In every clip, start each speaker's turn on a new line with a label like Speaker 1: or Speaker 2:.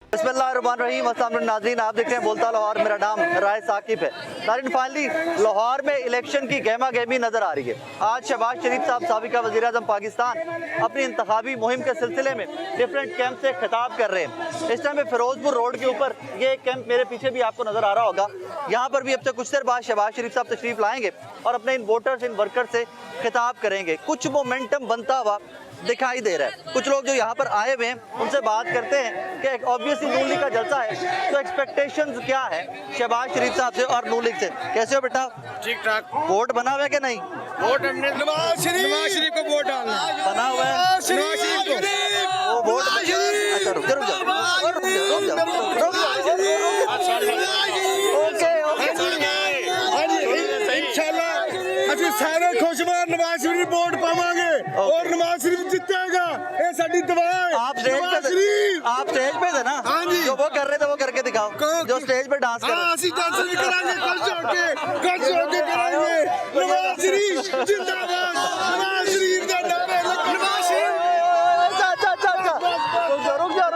Speaker 1: बिस्मिल्लाहिर्रहमानिर्रहीम। अस्सलाम वालेकुम नाज़रीन, आप देख रहे हैं बोलता लाहौर, मेरा नाम राय साकिब है। नाज़रीन, फाइनली लाहौर में इलेक्शन की गहमा गहमी नज़र आ रही है। आज शहबाज शरीफ साहब साबिका वज़ीर-ए-आज़म पाकिस्तान अपनी इंतखाबी मुहिम के सिलसिले में डिफरेंट कैंप से खिताब कर रहे हैं। इस टाइम में फिरोजपुर रोड के ऊपर ये कैंप मेरे पीछे भी आपको नज़र आ रहा होगा। यहाँ पर भी अब से कुछ देर बाद शहबाज शरीफ साहब तशरीफ़ लाएंगे और अपने इन वोटर्स, इन वर्कर्स से खिताब करेंगे। कुछ मोमेंटम बनता हुआ दिखाई दे रहा है। कुछ लोग जो यहाँ पर आए हुए हैं उनसे बात करते हैं कि ऑब्वियसली नून लीग का जलसा है, तो एक्सपेक्टेशंस क्या है शहबाज शरीफ साहब से और नून लीग से? कैसे हो बेटा?
Speaker 2: ठीक ठाक।
Speaker 1: वोट बना हुआ है कि नहीं?
Speaker 2: वोट हमने नवाज शरीफ को वोट डालना
Speaker 1: बना हुआ है।
Speaker 2: नवाज शरीफ को
Speaker 1: वो वोट अच्छा रुक जाओ
Speaker 2: सारे खुशबार नवाज शरीफ वोट पावांगे और नवाज शरीफ जीतेगा, ये साडी दुआ है।
Speaker 1: आप स्टेज पे थे ना?
Speaker 2: हाँ जी।
Speaker 1: जो वो कर रहे थे वो करके दिखाओ, जो स्टेज पे डांस कर रहे
Speaker 2: ਅਸੀਂ डांस भी करांगे, खुश होके करांगे। नवाज शरीफ जिंदाबाद, नवाज शरीफ का नाम है नवाज शरीफ।
Speaker 1: रुक जाओ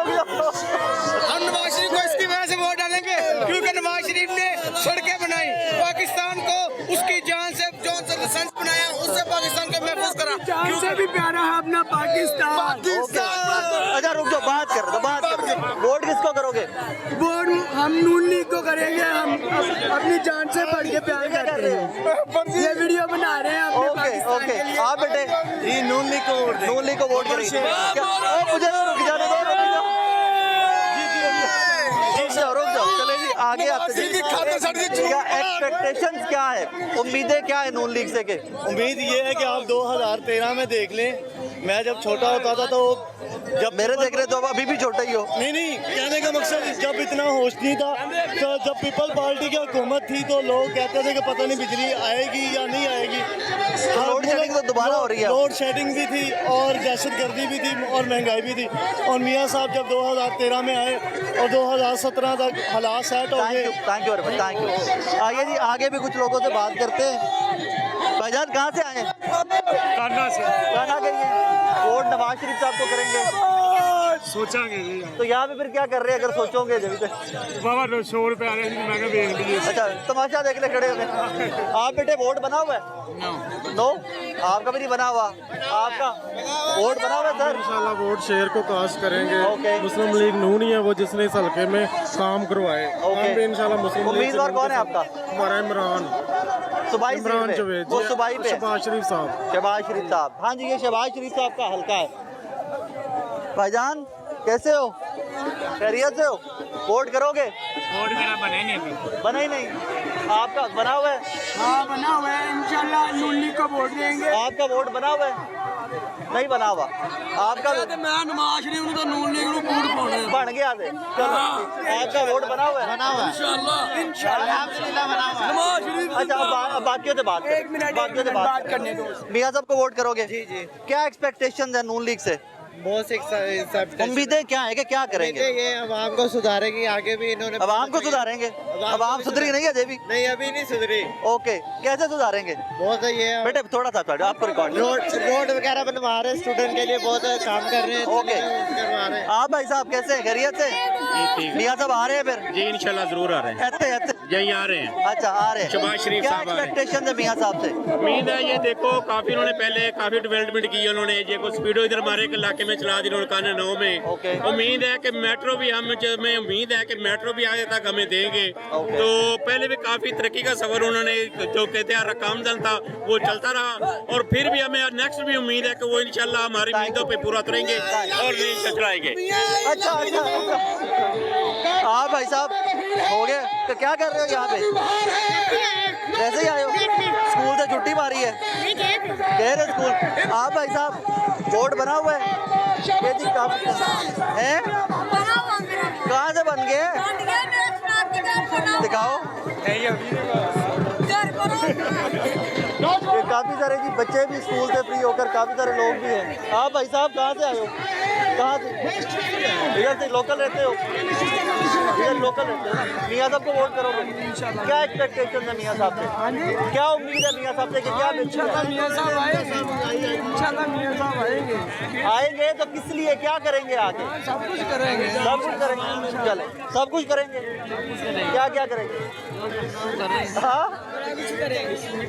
Speaker 2: हम नवाज शरीफ को इसकी वजह से वोट डालेंगे क्योंकि नवाज शरीफ ने सड़कें बनाई, पाकिस्तान को उसकी जान से जो लाइसेंस बनाया उससे पाकिस्तान को महफूज करा।
Speaker 3: जान से भी प्यारा है अपना पाकिस्तान।
Speaker 1: अच्छा रुक जाओ, बात कर रहे। वोट किसको करोगे?
Speaker 3: वोट हम नून लीग को करेंगे। हम अपनी जान से बढ़ के प्यार करते हैं। ये वीडियो बना रहे हैं अपने पाकिस्तान
Speaker 1: ओके।
Speaker 3: के लिए।
Speaker 1: आप बेटे
Speaker 2: जी नून लीग को वोट
Speaker 1: नून लीग को वोट करेंगे क्या? मुझे रुक जाने दो, रुक जाओ। चले जी आगे आते हैं। एक्सपेक्टेशंस क्या है, उम्मीदें क्या है नून लीग से? के
Speaker 4: उम्मीद ये है कि आप 2013 में देख लें, मैं जब छोटा होता था तो जब
Speaker 1: मेरे देख रहे तो अब अभी भी छोटा ही हो।
Speaker 4: नहीं कहने का मकसद जब इतना होश नहीं था, तो जब पीपल पार्टी की हुकूमत थी तो लोग कहते थे कि पता नहीं बिजली आएगी या नहीं आएगी।
Speaker 1: लोड शेडिंग तो दोबारा हो रही है।
Speaker 4: लोड शेडिंग भी थी और दहशतगर्दी भी थी और महंगाई भी थी। और मियाँ साहब जब 2013 में आए और 2017 तक हालात सेट हो गए।
Speaker 1: Thank you thank you. आगे जी, आगे भी कुछ लोगों से बात करते हैं। भाईजान कहाँ से आए? काना के लिए वोट नवाज शरीफ साहब को करेंगे
Speaker 5: सोचांगे
Speaker 1: तो यहाँ पे फिर क्या कर रहे हैं? अगर सोचोगे जब तक
Speaker 5: बाबा 100 रुपए आ रहे हैं, मैं देख लीजिए।
Speaker 1: अच्छा तमाशा देखने खड़े हुए। आप बेटे वोट बना हुआ है? नो आपका भी नहीं बना हुआ। आपका वोट बना हुआ है सर?
Speaker 6: इंशाल्लाह वोट शेयर को कास्ट करेंगे।
Speaker 1: ओके।
Speaker 6: मुस्लिम लीग नून ही है वो जिसने इस हल्के में काम करवाए।
Speaker 1: ओके।
Speaker 6: हम भी इंशाल्लाह मुस्लिम लीग से
Speaker 1: उम्मीदवार कौन है आपका?
Speaker 6: हमारा इमरान जवेद,
Speaker 1: वो सुबाई पे
Speaker 6: शहबाज शरीफ साहब।
Speaker 1: शहबाज शरीफ साहब, हाँ जी, ये शहबाज शरीफ साहब का हल्का है। भाईजान कैसे हो? खैरियत से हो? वोट करोगे?
Speaker 5: वोट मेरा बना ही नहीं अभी।
Speaker 1: बना ही नहीं। आपका बना हुआ है?
Speaker 3: हाँ बना हुआ है, इंशाल्लाह नून लीग को वोट देंगे।
Speaker 1: आपका वोट बना हुआ है? नहीं बना हुआ। आपका
Speaker 3: मैं नवाज शरीफ को नून लीग को वोट पाना है।
Speaker 1: बन गया थे। चलो आपका वोट बना हुआ है? बना हुआ है
Speaker 3: इंशाल्लाह नवाज शरीफ।
Speaker 1: अच्छा अब बाकियों से बात
Speaker 3: एक मिनट
Speaker 1: बात
Speaker 3: करने दो।
Speaker 1: मियाँ साहब को वोट करोगे? जी जी। क्या एक्सपेक्टेशन है नून लीग से?
Speaker 4: बहुत
Speaker 1: उम्मीदें क्या है कि क्या करेंगे?
Speaker 4: ये अवाम को सुधारेगी, आगे भी इन्होंने
Speaker 1: अवाम को सुधारेंगे? अवाम सुधरी नहीं है भी?
Speaker 4: नहीं अभी नहीं सुधरी।
Speaker 1: ओके, कैसे सुधारेंगे?
Speaker 4: बहुत ये
Speaker 1: बेटे थोड़ा सा आपको रिकॉर्ड
Speaker 4: रोड वगैरह बनवा रहे हैं, स्टूडेंट के लिए बहुत काम कर रहे हैं।
Speaker 1: ओके।
Speaker 4: करवा रहे हैं।
Speaker 1: आप भाई साहब कैसे हैं? खैरियत से? मियाँ साहब आ रहे हैं फिर?
Speaker 5: जी इंशाल्लाह जरूर आ रहे हैं। यही आ रहे हैं।
Speaker 1: अच्छा आ रहे हैं।
Speaker 5: शहबाज शरीफ
Speaker 1: क्या
Speaker 5: साहब आ रहे हैं।
Speaker 1: एक्सपेक्टेशन है मियाँ साहब से?
Speaker 5: उम्मीद है ये देखो काफी उन्होंने पहले काफी डेवलपमेंट की है। उन्होंने ये को स्पीडो इधर हमारे इलाके में चला दी उन्होंने कान 9 में।
Speaker 1: ओके।
Speaker 5: उम्मीद है कि मेट्रो भी हमें उम्मीद है कि मेट्रो भी आगे तक हमें देंगे।
Speaker 1: ओके।
Speaker 5: तो पहले भी काफी तरक्की का सफर उन्होंने जो कहते हैं रकाम दल था वो चलता रहा और फिर भी हमें नेक्स्ट भी उम्मीद है कि वो इंशाल्लाह हमारी उम्मीदों पे पूरा उतरेंगे और नहीं चलाएंगे।
Speaker 1: अच्छा हाँ भाई साहब हो गए तो क्या कर रहे हो यहाँ पे? कैसे ही आए हो? स्कूल से छुट्टी मारी है? गए रहे स्कूल? आप भाई साहब वोट बना हुआ है? ये जी है? कहाँ से बन गए? दिखाओ। काफ़ी सारे जी बच्चे भी स्कूल से फ्री होकर काफ़ी सारे लोग भी हैं। आप भाई साहब कहाँ से आए हो? कहाँ से? इधर से लोकल रहते हो? इधर लोकल रहते हो ना? मियाँ साहब को वोट करोगे? क्या एक्सपेक्टेशन है मियाँ साहब से? क्या उम्मीद है मियाँ साहब से कि क्या
Speaker 3: मियाँ साहब आएंगे, इंशाल्लाह मियाँ साहब आएंगे।
Speaker 1: आएंगे तो किस लिए, क्या करेंगे आगे?
Speaker 3: सब कुछ करेंगे,
Speaker 1: सब कुछ करेंगे। चले, सब कुछ करेंगे। क्या क्या करेंगे? हाँ,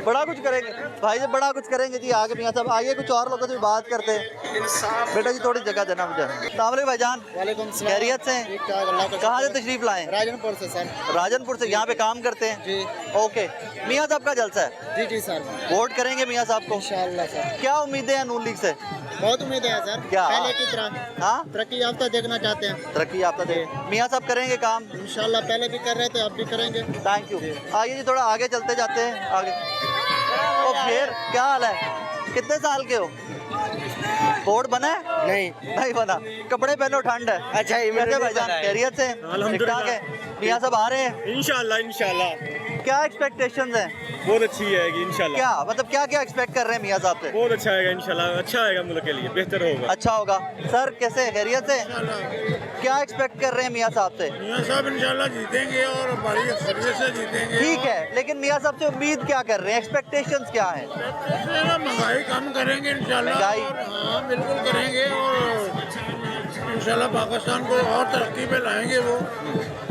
Speaker 1: बड़ा कुछ करेंगे भाई जी, बड़ा कुछ करेंगे जी। आगे मियाँ साहब आइए, कुछ और लोगों से भी बात करते हैं। बेटा जी थोड़ी जगह देना मुझे। सामने भाईजान, खैरियत से? कहाँ से तशरीफ लाए?
Speaker 4: राजनपुर से सर।
Speaker 1: राजनपुर से। यहाँ पे काम करते हैं
Speaker 4: जी।
Speaker 1: ओके। मियाँ साहब का जलसा है,
Speaker 4: जी जी सर,
Speaker 1: वोट करेंगे मियाँ साहब को?
Speaker 4: इंशाल्लाह सर।
Speaker 1: क्या उम्मीदें हैं नून लीग से?
Speaker 4: बहुत उम्मीद है सर,
Speaker 1: क्या?
Speaker 4: पहले की तरह
Speaker 1: हाँ,
Speaker 4: तरक्की याफ्ता देखना चाहते हैं।
Speaker 1: तरक्की याफ्ता दे। मियाँ साहब करेंगे काम?
Speaker 4: इंशाल्लाह, पहले भी कर रहे थे, अब भी करेंगे।
Speaker 1: Thank you. आइए जी थोड़ा आगे चलते जाते हैं आगे। ओ फिर क्या हाल है? कितने साल के हो? वोट बना है? नहीं बना। कपड़े पहनो, ठंड है। अच्छा, कैसे भाईजान, खैरियत से? ठीक ठाक है। मियाँ साहब आ रहे हैं?
Speaker 5: इंशाल्लाह
Speaker 1: क्या एक्सपेक्टेशंस हैं?
Speaker 5: बहुत अच्छी आएगी इंशाल्लाह।
Speaker 1: क्या मतलब क्या क्या एक्सपेक्ट कर रहे हैं मियाँ साहब से?
Speaker 5: बहुत अच्छा आएगा इंशाल्लाह, अच्छा आएगा मुल्क के लिए, बेहतर होगा।
Speaker 1: अच्छा होगा। सर कैसे, खैरियत से? क्या एक्सपेक्ट कर रहे हैं मियाँ साहब से?
Speaker 7: मियाँ साहब इंशाल्लाह जीतेंगे और बड़ी अक्सरियत से जीतेंगे।
Speaker 1: ठीक है, लेकिन मियाँ साहब से उम्मीद क्या कर रहे हैं, एक्सपेक्टेशंस क्या है?
Speaker 7: महंगाई कम करेंगे इंशाल्लाह।
Speaker 1: महंगाई?
Speaker 7: हाँ बिल्कुल करेंगे और इंशाल्लाह पाकिस्तान को और तरक्की पे लाएंगे वो।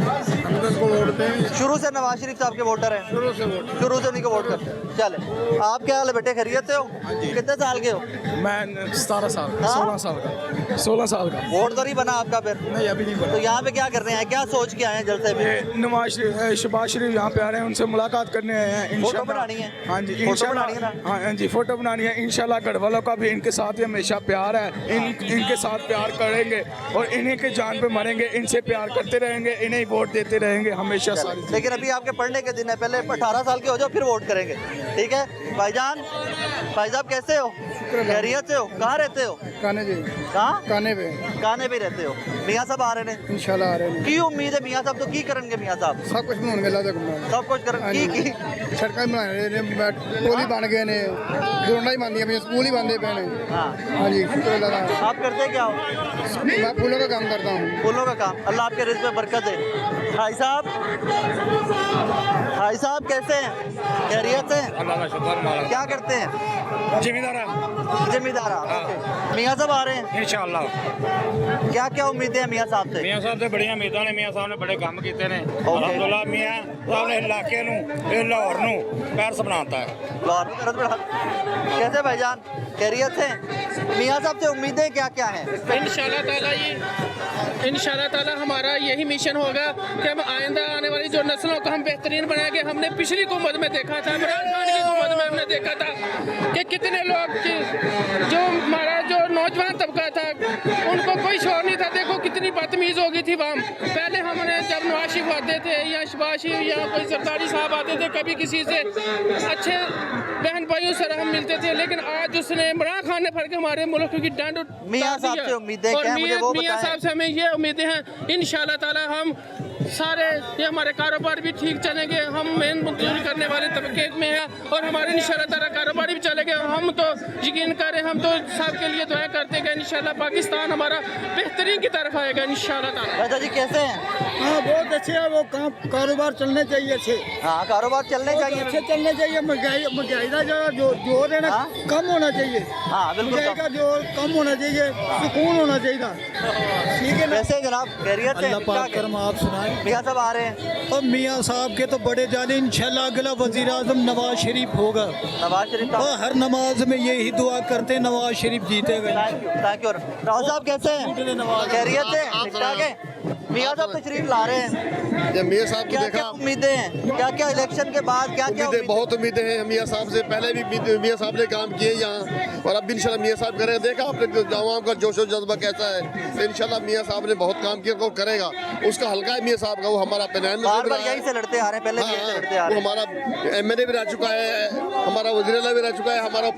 Speaker 7: हम तो उनको वोट देंगे,
Speaker 1: शुरू से नवाज शरीफ साहब के वोटर हैं?
Speaker 7: शुरू से वोट।
Speaker 1: शुरू से उन्हीं को वोट करते हैं। चले, आप क्या हाल है बेटे, खैरियत से हो? कितने साल के हो?
Speaker 6: मैं 17 साल का,
Speaker 1: हाँ?
Speaker 6: 16 साल का, 16 साल का।
Speaker 1: वोट तो नहीं बना आपका फिर?
Speaker 6: नहीं अभी नहीं
Speaker 1: तो
Speaker 6: बना।
Speaker 1: यहाँ पे क्या कर रहे हैं, क्या सोच के आए हैं जलसे में?
Speaker 6: ये नवाज शरीफ, शहबाज शरीफ यहाँ पे आ रहे हैं, उनसे मुलाकात करने आए हैं।
Speaker 1: फोटो बनानी है?
Speaker 6: हाँ जी,
Speaker 1: फोटो
Speaker 6: इंशाल्लाह।
Speaker 1: बनानी है ना?
Speaker 6: हाँ जी, फोटो बनानी है इंशाल्लाह। गढ़ वालों का भी इनके साथ ही हमेशा प्यार है। इनके साथ प्यार करेंगे और इन्हीं के जान पे मरेंगे। इनसे प्यार करते रहेंगे, इन्हें वोट देते रहेंगे हमेशा सारी।
Speaker 1: लेकिन अभी आपके पढ़ने के दिन है, पहले 18 साल के हो जाओ फिर वोट करेंगे। ठीक है भाईजान, भाई साहब कैसे हो, खैरियत से हो, कहाँ रहते हो?
Speaker 4: काने जी,
Speaker 1: कहाँ?
Speaker 4: काने पे
Speaker 1: काने पे रहते हो। मियाँ साहब आ रहे हैं?
Speaker 4: इंशाल्लाह आ रहे हैं।
Speaker 1: की उम्मीद है मियाँ साहब तो की करेंगे मियाँ साहब?
Speaker 4: सब कुछ बनाने लगा घूमना,
Speaker 1: सब कुछ कर की
Speaker 4: सड़कें बना रहे ने, पुल ही बन गए ने, ग्राउंडां ही बन गई, स्कूल ही बनते पे ने।
Speaker 1: हाँ।
Speaker 4: हाँ जी, शुक्र लगा।
Speaker 1: आप करते क्या हो?
Speaker 4: मैं फूलों का काम करता हूँ।
Speaker 1: फूलों का काम। अल्लाह आपके रिज़्क़ में बरकत दे। भाई साहब, भाई साहब कैसे हैं, खैरियत से?
Speaker 6: अल्लाह का शुक्र।
Speaker 1: क्या करते हैं? जिम्मेदार। ओके। मियाँ साहब आ रहे हैं
Speaker 6: इंशाल्लाह।
Speaker 1: क्या क्या उम्मीदें हैं मियाँ साहब से?
Speaker 6: मियाँ साहब से बड़ियां उम्मीदां ने। मियाँ साहब ने बड़े काम किए ने अल्हम्दुलिल्लाह। मियाँ साहब ने इलाके नूं, इह लाहौर नूं पैरस बनाता है।
Speaker 1: लाहौर में तरस बढ़ा। कैसे भाईजान, खैरियत से? मियाँ साहब से उम्मीदें क्या क्या हैं?
Speaker 8: इंशाल्लाह ताला हमारा यही मिशन होगा कि हम आइंदा आने वाली जो नस्लों को हम बेहतरीन बनाएंगे। हमने पिछली हुकूमत में देखा था, इमरान खान की हुकूमत में हमने देखा था कि कितने लोग जो हमारा जो नौजवान तबका था उनको कोई शौर नहीं था। देखो कितनी बदतमीज़ हो गई थी वहाँ। पहले हमने जब नवाज शरीफ आते थे या शहबाज शरीफ या कोई सरदारी साहब आते थे, कभी किसी से अच्छे बहन भाइयों से हम मिलते थे, लेकिन आज उसने इमरान खान ने फड़ के हमारे मुल्क की डांड
Speaker 1: मियाँ साहब से उम्मीदें क्या हैं, मुझे वो
Speaker 8: मियाँ
Speaker 1: बताएं।
Speaker 8: साहब से हमें ये उम्मीदें हैं इंशाल्लाह ताला हम सारे ये हमारे कारोबार भी ठीक चलेंगे। हम मेहनत मजदूरी करने वाले तबके में हैं और हमारे इंशाल्लाह ताला कारोबार भी चलेंगे। हम तो यकीन करें, हम तो सबके लिए दुआ करते हैं इंशाल्लाह पाकिस्तान हमारा बेहतरीन की तरफ आएगा इंशाल्लाह ताला।
Speaker 1: राजा जी कैसे हैं?
Speaker 3: हाँ बहुत अच्छे है, वो काम कारोबार चलने चाहिए अच्छे,
Speaker 1: हाँ कारोबार चलने चाहिए।
Speaker 3: अच्छे चलने चाहिए। महंगाई का जो जोर है ना
Speaker 1: हाँ?
Speaker 3: कम होना चाहिए।
Speaker 1: हाँ बिल्कुल
Speaker 3: महंगाई का जोर कम होना चाहिए, सुकून होना चाहिए। ठीक है ना?
Speaker 1: वैसे जनाब खैरियत से?
Speaker 3: अल्लाह पाक करम आप सुनाए।
Speaker 1: मियाँ साहब आ रहे हैं?
Speaker 3: और मियाँ साहब के तो बड़े जाने इंशाल्लाह अगला वजीर आजम नवाज शरीफ होगा।
Speaker 1: नवाज शरीफ
Speaker 3: और हर नमाज में यही दुआ करते नवाज शरीफ जीतेगा।
Speaker 1: Thank you. राहुल साहब कैसे हैं, खैरियत से? ठीक ठाक है। मियाँ साहब तशरीफ ला रहे हैं,
Speaker 4: जब मियाँ साहब को
Speaker 1: क्या क्या
Speaker 4: देखा,
Speaker 1: उम्मीदें हैं, क्या क्या इलेक्शन के बाद क्या क्या
Speaker 4: उम्मीदें बहुत उम्मीदें हैं मियाँ साहब से। पहले भी मियाँ साहब ने काम किए यहाँ और अब भी इंशाल्लाह मियाँ साहब करें। देखा आपने आवाम का जोश और जज्बा कैसा है, तो इंशाल्लाह मियाँ साहब ने बहुत काम किया, वो करेगा। उसका हल्का है मियाँ साहब का, वो हमारा पेनान
Speaker 1: बार बार यहीं से लड़ते आ रहे हैं, पहले भी यहीं से लड़ते आ
Speaker 4: वो
Speaker 1: रहे हैं।
Speaker 4: हमारा MLA भी रह चुका है, हमारा वज़ीर आला भी रह चुका है, हमारा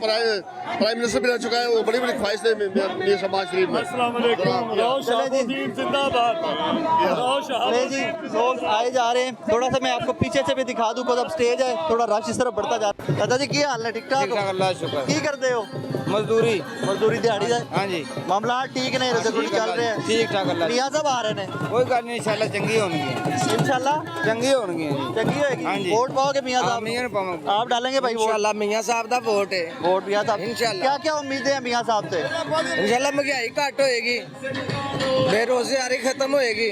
Speaker 4: प्राइम मिनिस्टर भी रह चुका है। वो बड़ी बड़ी ख्वाहिश है मियाँ शहबाज शरीफ में।
Speaker 1: चले जी, नहीं जी, लोग आए जा रहे हैं। थोड़ा सा मैं आपको पीछे से भी दिखा दूं, अब स्टेज है, थोड़ा रश इस तरफ बढ़ता जा रहा है। दादा जी की हाल है? ठीक ठाक हो?
Speaker 3: अल्लाह शुक्र।
Speaker 1: की करते हो?
Speaker 3: मजदूरी
Speaker 1: मजदूरी दिहाड़ी जाए।
Speaker 3: हाँ जी,
Speaker 1: मामला ठीक नहीं रहते, थोड़ी चल रहे हैं।
Speaker 3: ठीक ठाक अल्लाह।
Speaker 1: मियाँ साहब आ रहे हैं,
Speaker 3: कोई गल नहीं, इंशाल्लाह चंगी होंगी,
Speaker 1: इंशाल्लाह
Speaker 3: चंगी होंगी जी।
Speaker 1: चंगी होएगी।
Speaker 3: हाँ जी।
Speaker 1: वोट पाओगे मियाँ साहब?
Speaker 3: मियां पाऊंगा।
Speaker 1: आप डालेंगे भाई वोट?
Speaker 3: इंशाल्लाह मियां साहब दा वोट है।
Speaker 1: वोट मियाँ साहब।
Speaker 3: इंशाल्लाह।
Speaker 1: क्या क्या उम्मीदें हैं मियाँ साहब से?
Speaker 3: इंशाल्लाह महंगाई घट होएगी, बेरोजगारी खत्म होएगी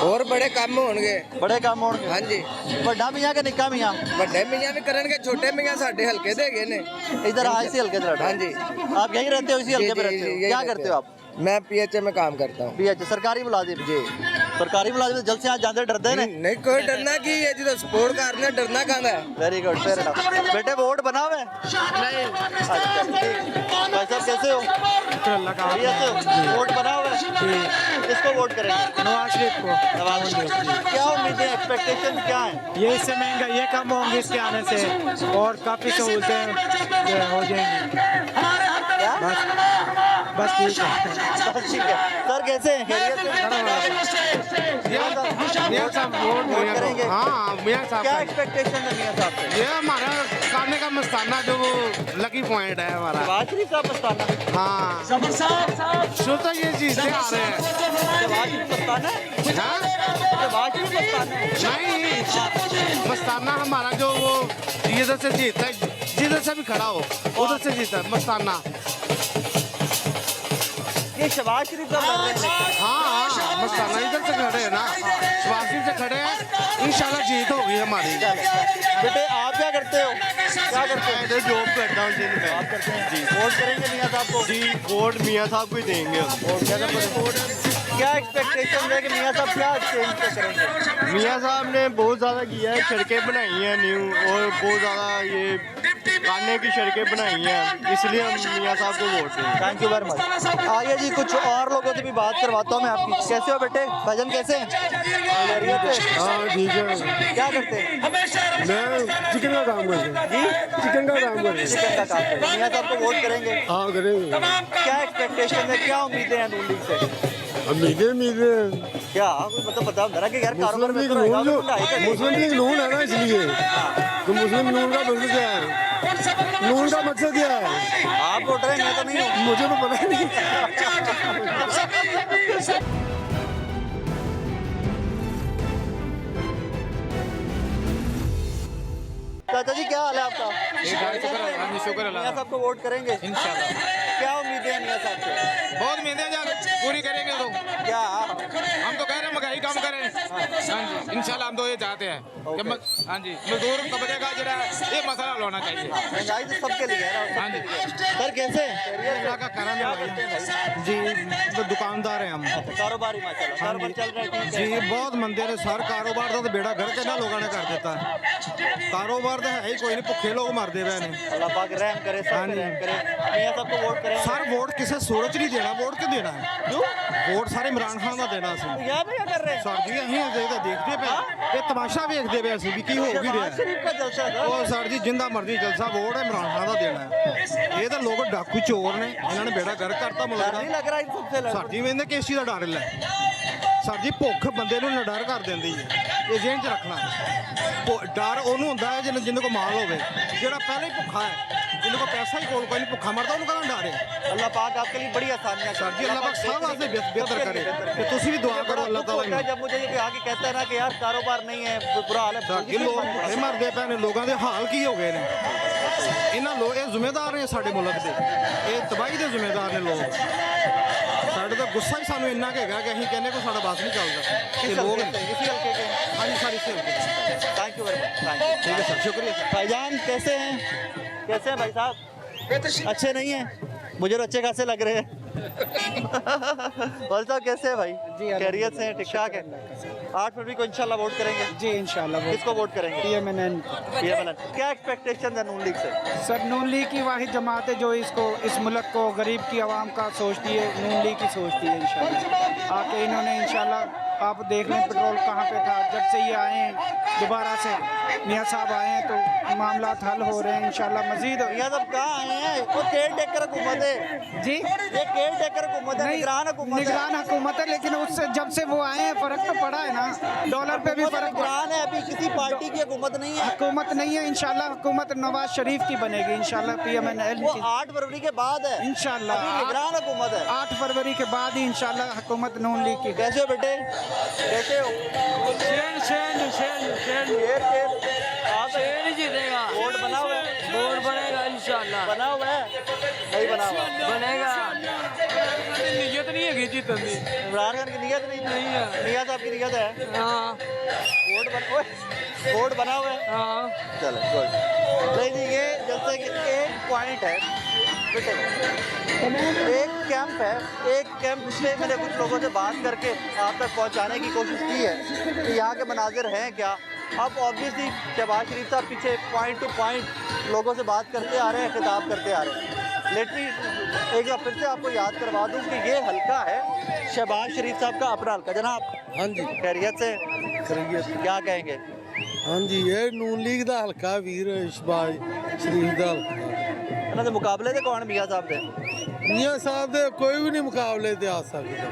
Speaker 3: और बड़े काम होंगे।
Speaker 1: बड़े काम होंगे।
Speaker 3: हाँ जी,
Speaker 1: बड़ा मियाँ के निक्का मियाँ?
Speaker 3: बड़े मियां भी करनगे, छोटे मियां साडे हल्के दे गए ने।
Speaker 1: इधर आज से हल्के से।
Speaker 3: हाँ जी।
Speaker 1: आप यहीं रहते हो, इसी हल्के में रहते हो?
Speaker 3: यही
Speaker 1: क्या
Speaker 3: रहते
Speaker 1: करते हो आप?
Speaker 3: मैं पीएचए में काम करता हूँ।
Speaker 1: पीएच सरकारी मुलाजिम?
Speaker 3: जी।
Speaker 1: सरकारी मुलाजिम जल्द से आज जाते डरते ने?
Speaker 3: नहीं, कोई डरना की है जी, तो सपोर्ट करना, डरना कहाँ है।
Speaker 1: Very good, fair enough. बेटे वोट बना हुआ है? नहीं। भाई साहब कैसे हो? वोट बना हुआ है? किसको वोट करेंगे?
Speaker 9: नवाज शरीफ को।
Speaker 1: नवाज शरीफ। क्या उम्मीदें, एक्सपेक्टेशन क्या है?
Speaker 9: ये इससे महंगाई कम होंगी इसके आने से, और काफ़ी सहूलतें हो जाएंगी। बस ठीक है।
Speaker 1: बस ठीक है। सर कैसे हैं? खैरियत से?
Speaker 7: मियां साहब वोट
Speaker 1: करेंगे?
Speaker 7: हाँ, मियां साहब
Speaker 1: क्या
Speaker 7: का।
Speaker 1: एक्सपेक्टेशन है मियाँ साहब से?
Speaker 7: ये हमारा खाने का मस्ताना जो वो लकी पॉइंट है हमारा।
Speaker 1: नवाज शरीफ साहब मस्ताना?
Speaker 7: हाँ, शुरू तो ये चीजें आ रहे हैं।
Speaker 1: नवाज शरीफ मस्ताना है?
Speaker 7: हाँ?
Speaker 1: नवाज शरीफ मस्ताना है?
Speaker 7: नहीं, मस्ताना हमारा जो वो इधर से जीतता है, जिधर से भी खड़ा हो उधर से जीता है मस्ताना।
Speaker 1: ये शहबाज शरीफ साहब लड़ रहे हैं।
Speaker 7: हाँ, मस्ताना इधर से खड़े हैं ना, शबाशी से खड़े हैं, इंशाल्लाह जीत होगी हमारी।
Speaker 1: बेटे आप क्या करते हो? क्या करते हो?
Speaker 4: मैं जॉब करता हूँ जी में।
Speaker 1: आप करते हैं? जी। वोट करेंगे मियाँ साहब को?
Speaker 4: जी, वोट मियाँ साहब को ही देंगे हम।
Speaker 1: वोट क्या करेंगे? क्या एक्सपेक्टेशन है कि मियाँ साहब क्या चेंज करेंगे?
Speaker 4: मियाँ साहब ने बहुत ज़्यादा किया है, सड़कें बनाई हैं न्यू, और बहुत ज़्यादा ये खाने की सड़कें बनाई हैं, इसलिए हम मियाँ साहब को वोट देंगे।
Speaker 1: Thank you very much. आइए जी, कुछ और लोगों से भी बात करवाता हूँ मैं आपकी। कैसे हो बेटे? भजन कैसे हैं? खैरियत है?
Speaker 4: हाँ ठीक है।
Speaker 1: क्या करते हैं?
Speaker 4: मैं चिकन का काम करता हूँ।
Speaker 1: जी,
Speaker 4: चिकन का काम करता
Speaker 1: चिकन का काम करते हैं। मियाँ साहब को वोट करेंगे?
Speaker 4: हाँ करेंगे।
Speaker 1: क्या एक्सपेक्टेशन है, क्या उम्मीदें हैं नून लीग से?
Speaker 4: उम्मीदें
Speaker 1: क्या कोई मतलब बताओ जरा कि यार कारोबार में तो रहेगा, तो ढाई का
Speaker 4: मुस्लिम लीग नून है ना, इसलिए तो मुस्लिम नून का मकसद क्या है? नून का मकसद क्या है?
Speaker 1: आप वोट रहे हैं, मैं तो नहीं हूँ।
Speaker 4: मुझे तो पता नहीं।
Speaker 1: चाचा जी क्या हाल है आपका?
Speaker 7: शुक्र
Speaker 1: मियाँ साहब को वोट करेंगे?
Speaker 7: इंशाल्लाह।
Speaker 1: क्या उम्मीदें हैं मियाँ साहब से?
Speaker 7: बहुत उम्मीदें यार पूरी करेंगे तो।
Speaker 1: क्या?
Speaker 7: हम तो कह रहे हैं महंगाई कम करें। हाँ जी, इंशाल्लाह हम तो ये चाहते हैं कि हाँ जी, मजदूर तबके का जरा ये मसला हल होना चाहिए।
Speaker 1: महंगाई तो सबके लिए है ना।
Speaker 7: हाँ जी।
Speaker 1: सर कैसे हैं?
Speaker 7: अल्लाह का करम
Speaker 1: क्या
Speaker 7: है
Speaker 1: करते हैं भाई?
Speaker 7: जी, तो दुकानदार हैं हम।
Speaker 1: अच्छा, कारोबारी माशाल्लाह कारोबार चल रहा है, ठीक है।
Speaker 7: जी, बहुत मंदे ने सर कारोबार का तो बेड़ा घर के ना लोगों ने कर देता है। कारोबार तो है ही कोई नहीं, भुखे लोग मरते हुए ने।
Speaker 1: अल्लाह पाक रहम करे, सब
Speaker 7: हाँ जी।
Speaker 1: रहम करे। मियाँ साहब को वोट करें?
Speaker 7: सर वोट किसे सूरज नहीं देना, वोट क्यों देना है?
Speaker 1: क्यों?
Speaker 7: वोट सारे इमरान खान का देना सी।
Speaker 1: यहाँ पे क्या कर रहे हैं?
Speaker 7: सर जी ਅਸੀਂ ਦੇਖਦੇ ਪਏ, ਇਹ ਤਮਾਸ਼ਾ ਵੇਖਦੇ ਪਏ ਅਸੀਂ ਵੀ ਕੀ ਹੋ ਵੀ ਰਿਹਾ।
Speaker 1: शहबाज शरीफ का जलसा था।
Speaker 7: ਉਹ ਸਰ ਜੀ ਜਿੰਦਾ ਮਰਜ਼ੀ ਜਲਸਾ ਵੋਟ ਇਮਰਾਨ ਖਾਨ ਦਾ ਦੇਣਾ ਹੈ। ਇਹ ਤਾਂ ਲੋਕ ਡਾਕੂ ਚੋਰ ਨੇ, ਇਹਨਾਂ ਨੇ ਬੇੜਾ ਗਰਕ ਕਰਤਾ ਮੁਲਕ
Speaker 1: डर
Speaker 7: ਦਾ।
Speaker 1: नहीं लग रहा इन सबसे लड़-
Speaker 7: ਸਰ ਜੀ ਵੇਂਦੇ ਕਿਸ ਚੀਜ਼ ਦਾ ਡਰ ਲੈ। ਸਰ ਜੀ ਭੁੱਖ ਬੰਦੇ ਨੂੰ ਨਿਡਰ ਕਰ ਦਿੰਦੀ ਹੈ, ਇਹ ਜ਼ਿਹਨ 'ਚ ਰੱਖਣਾ। ਡਰ ਉਹਨੂੰ ਹੁੰਦਾ ਹੈ ਜਿਹਦੇ ਕੋਲ ਮਾਲ ਹੋਵੇ, ਜਿਹੜਾ ਪਹਿਲਾਂ ਹੀ ਭੁੱਖਾ ਹੈ, ਜਿਹਦੇ ਕੋਲ ਪੈਸਾ ਹੀ ਕੋਲ ਕੋਈ ਨਹੀਂ, ਭੁੱਖਾ ਮਰਦਾ ਉਹਨੂੰ ਕਹਿੰਦਾ ਡਰ ਹੈ।
Speaker 1: अल्लाह पाक आपके लिए बड़ी आसानियां
Speaker 7: सर जी अल्लाह पाक सब वास्ते बेहतर करे कि तुसी भी दुआ करो अल्लाह ताला
Speaker 1: होता है जब मुझे ये आके कहता है ना कि यार कारोबार नहीं है, बुरा हाल है।
Speaker 7: सर जी लोग भुखे मरदे पए ने, लोगों ਦੇ ਹਾਲ ਕੀ ਹੋ ਗਏ ਨੇ। ਇਹਨਾਂ ਲੋਕ ਇਹ ਜ਼ਿੰਮੇਦਾਰ ਨੇ ਸਾਡੇ ਮੁਲਕ ਦੇ, ਇਹ ਤਬਾਹੀ ਦੇ ਜ਼ਿੰਮੇਦਾਰ ਨੇ ਲੋਕ। ਸਾਡੇ ਤਾਂ ਗੁੱਸਾ ਹੀ ਸਾਨੂੰ ਇੰਨਾ ਕੁ ਹੈਗਾ ਕਿ ਅਸੀਂ ਕਹਿੰਦੇ ਕੋਈ ਸਾਡਾ ਬਸ ਨਹੀਂ ਚੱਲਦਾ। ਇਹ ਲੋਕ
Speaker 1: इसी हल्के के।
Speaker 7: ਹਾਂਜੀ ਸਾਰੀ ਸੇ
Speaker 1: thank you very much, thank you.
Speaker 7: ठीक है सर, शुक्रिया सर।
Speaker 1: भाईजान कैसे हैं? कैसे हैं भाई साहब? अच्छे नहीं हैं? मुझे तो अच्छे खासे लग रहे हैं। साहब कैसे हैं भाई? खैरियत से हैं, ठीक ठाक है? 8 फरवरी को इंशाल्लाह वोट करेंगे?
Speaker 9: जी इंशाल्लाह।
Speaker 1: किसको वोट करेंगे?
Speaker 9: PMNN।
Speaker 1: क्या एक्सपेक्टेशन है नून लीग से?
Speaker 9: सर नून लीग की वाहिद जमात है जो इसको इस मुल्क को गरीब की आवाम का सोचती है, नून लीग की सोचती है। इंशाल्लाह आके इन्होंने इंशाल्लाह आप देख लें पेट्रोल कहाँ पे था। जब से ये आए हैं दोबारा से मियाँ साहब आए हैं तो मामला हल हो रहे हैं इंशाल्लाह। मजीद
Speaker 1: मियाँ साहब कहाँ आए हैं? वो केयर टेकर हुकूमत है
Speaker 9: जी,
Speaker 1: ये केयर टेकर हुकूमत है, निगरान हुकूमत है।
Speaker 9: निगरान हुकूमत है, लेकिन उससे जब से वो आए हैं फ़र्क तो पड़ा है ना, डॉलर पे भी फ़र्क पड़ा।
Speaker 1: निगरान है, अभी किसी पार्टी की हुकूमत नहीं है।
Speaker 9: हुकूमत नहीं है, इंशाल्लाह हुकूमत नवाज शरीफ की बनेगी इंशाल्लाह। PMNL
Speaker 1: वो
Speaker 9: की
Speaker 1: 8 फरवरी के बाद है
Speaker 9: इंशाल्लाह।
Speaker 1: अभी निगरान हुकूमत है।
Speaker 9: 8 फरवरी के बाद ही इंशाल्लाह हुकूमत नून लीग की।
Speaker 1: कैसे हो बेटे, कैसे हो? शेर जीतेगा। वोट बना हुआ है?
Speaker 3: वोट बनेगा इंशाल्लाह।
Speaker 1: बना हुआ है? नहीं बना हुआ?
Speaker 3: बनेगा।
Speaker 8: नीयत नहीं है जीतने की।
Speaker 1: इमरान खान की नीयत नहीं है, मियाँ साहब की नीयत है।
Speaker 3: हाँ
Speaker 1: वोट बना हुआ है।
Speaker 3: हाँ।
Speaker 1: चलो गुड। नहीं जी, ये जैसे कि एक पॉइंट है बेटे, एक कैंप है, एक कैंप में मैंने कुछ लोगों से बात करके आप तक पहुंचाने की कोशिश की है कि यहाँ के मनाजिर हैं क्या। अब ऑब्वियसली शहबाज शरीफ साहब पीछे पॉइंट टू पॉइंट लोगों से बात करते आ रहे हैं, खिताब करते आ रहे हैं। लेट मी एक बार फिर से आपको याद करवा दूँ कि ये हल्का है शहबाज शरीफ साहब का अपना हल्का। जनाब
Speaker 10: हाँ जी,
Speaker 1: खैरियत से,
Speaker 10: खैरियत।
Speaker 1: क्या कहेंगे?
Speaker 10: हाँ जी, ये नून लीग ਦਾ ਹਲਕਾ ਵੀਰ ਸ਼ਹਬਾਜ਼ ਸ਼ਰੀਫ ਦਾ ਹਲਕਾ।
Speaker 1: ਇਹਨਾਂ ਦੇ ਮੁਕਾਬਲੇ ਤੇ ਕੌਣ ਮੀਆਂ ਸਾਹਿਬ ਦੇ?
Speaker 10: ਮੀਆਂ ਸਾਹਿਬ ਦੇ ਕੋਈ ਵੀ ਨਹੀਂ ਮੁਕਾਬਲੇ ਤੇ ਆ ਸਕਦਾ,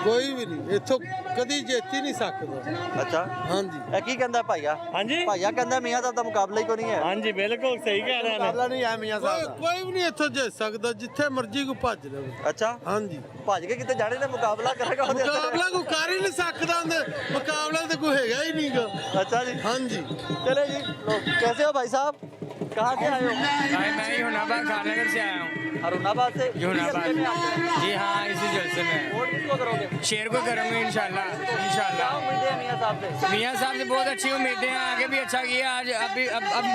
Speaker 10: ਕੋਈ ਵੀ ਨਹੀਂ, ਇੱਥੋਂ ਕਦੀ ਜਿੱਤ ਹੀ ਨਹੀਂ ਸਕਦਾ।
Speaker 1: ਅੱਛਾ
Speaker 10: हाँ जी,
Speaker 1: ਇਹ ਕੀ ਕਹਿੰਦਾ ਭਾਈਆ?
Speaker 5: ਹਾਂਜੀ
Speaker 1: ਭਾਈਆ ਕਹਿੰਦਾ ਮੀਆਂ ਸਾਹਿਬ ਦਾ ਮੁਕਾਬਲਾ ਹੀ ਕੋਈ ਨਹੀਂ ਹੈ।
Speaker 5: ਹਾਂਜੀ ਬਿਲਕੁਲ ਸਹੀ ਕਹਿ ਰਹੇ ਨੇ।
Speaker 1: ਮੁਕਾਬਲਾ ਨਹੀਂ ਹੈ ਮੀਆਂ ਸਾਹਿਬ ਦਾ।
Speaker 10: ਕੋਈ ਵੀ ਨਹੀਂ ਇੱਥੋਂ ਜਿੱਤ ਸਕਦਾ, ਜਿੱਥੇ ਮਰਜ਼ੀ ਕੋ ਭੱਜ ਲਵੇ।
Speaker 1: ਅੱਛਾ
Speaker 10: हाँ जी,
Speaker 1: ਭੱਜ ਕੇ ਕਿਤੇ ਜਾਣੇ ਨੇ ਮੁਕਾਬਲਾ ਕਰੇਗਾ ਉਹਦੇ ਅੰਦਰ।
Speaker 10: ਮੁਕਾਬਲਾ ਕੋਈ ਕਰ ਹੀ ਨਹੀਂ ਸਕਦਾ, ਉਹਦੇ ਮੁਕਾਬਲਾ ਤੇ ਕੋਈ ਹੈਗਾ ਹੀ ਨਹੀਂਗਾ।
Speaker 1: अच्छा जी,
Speaker 10: हाँ जी,
Speaker 1: चले जी। तो कैसे हो भाई साहब, कहाँ से आए हो?
Speaker 3: मैं हुनाबाद खाननगर से आया हूँ।
Speaker 1: अरुणाबाद से?
Speaker 3: हुनाबाद।
Speaker 1: इसी जलसे में आप हैं?
Speaker 3: जी हाँ, इसी जलसे में।
Speaker 1: वोट किसको करोगे?
Speaker 3: शेर को करूँगे इंशाल्लाह।
Speaker 1: क्या
Speaker 3: इंशाल्लाह
Speaker 1: उम्मीदें हैं मियाँ साहब से?
Speaker 3: मियाँ साहब से बहुत अच्छी उम्मीदें हैं, आगे भी अच्छा किया, आज अब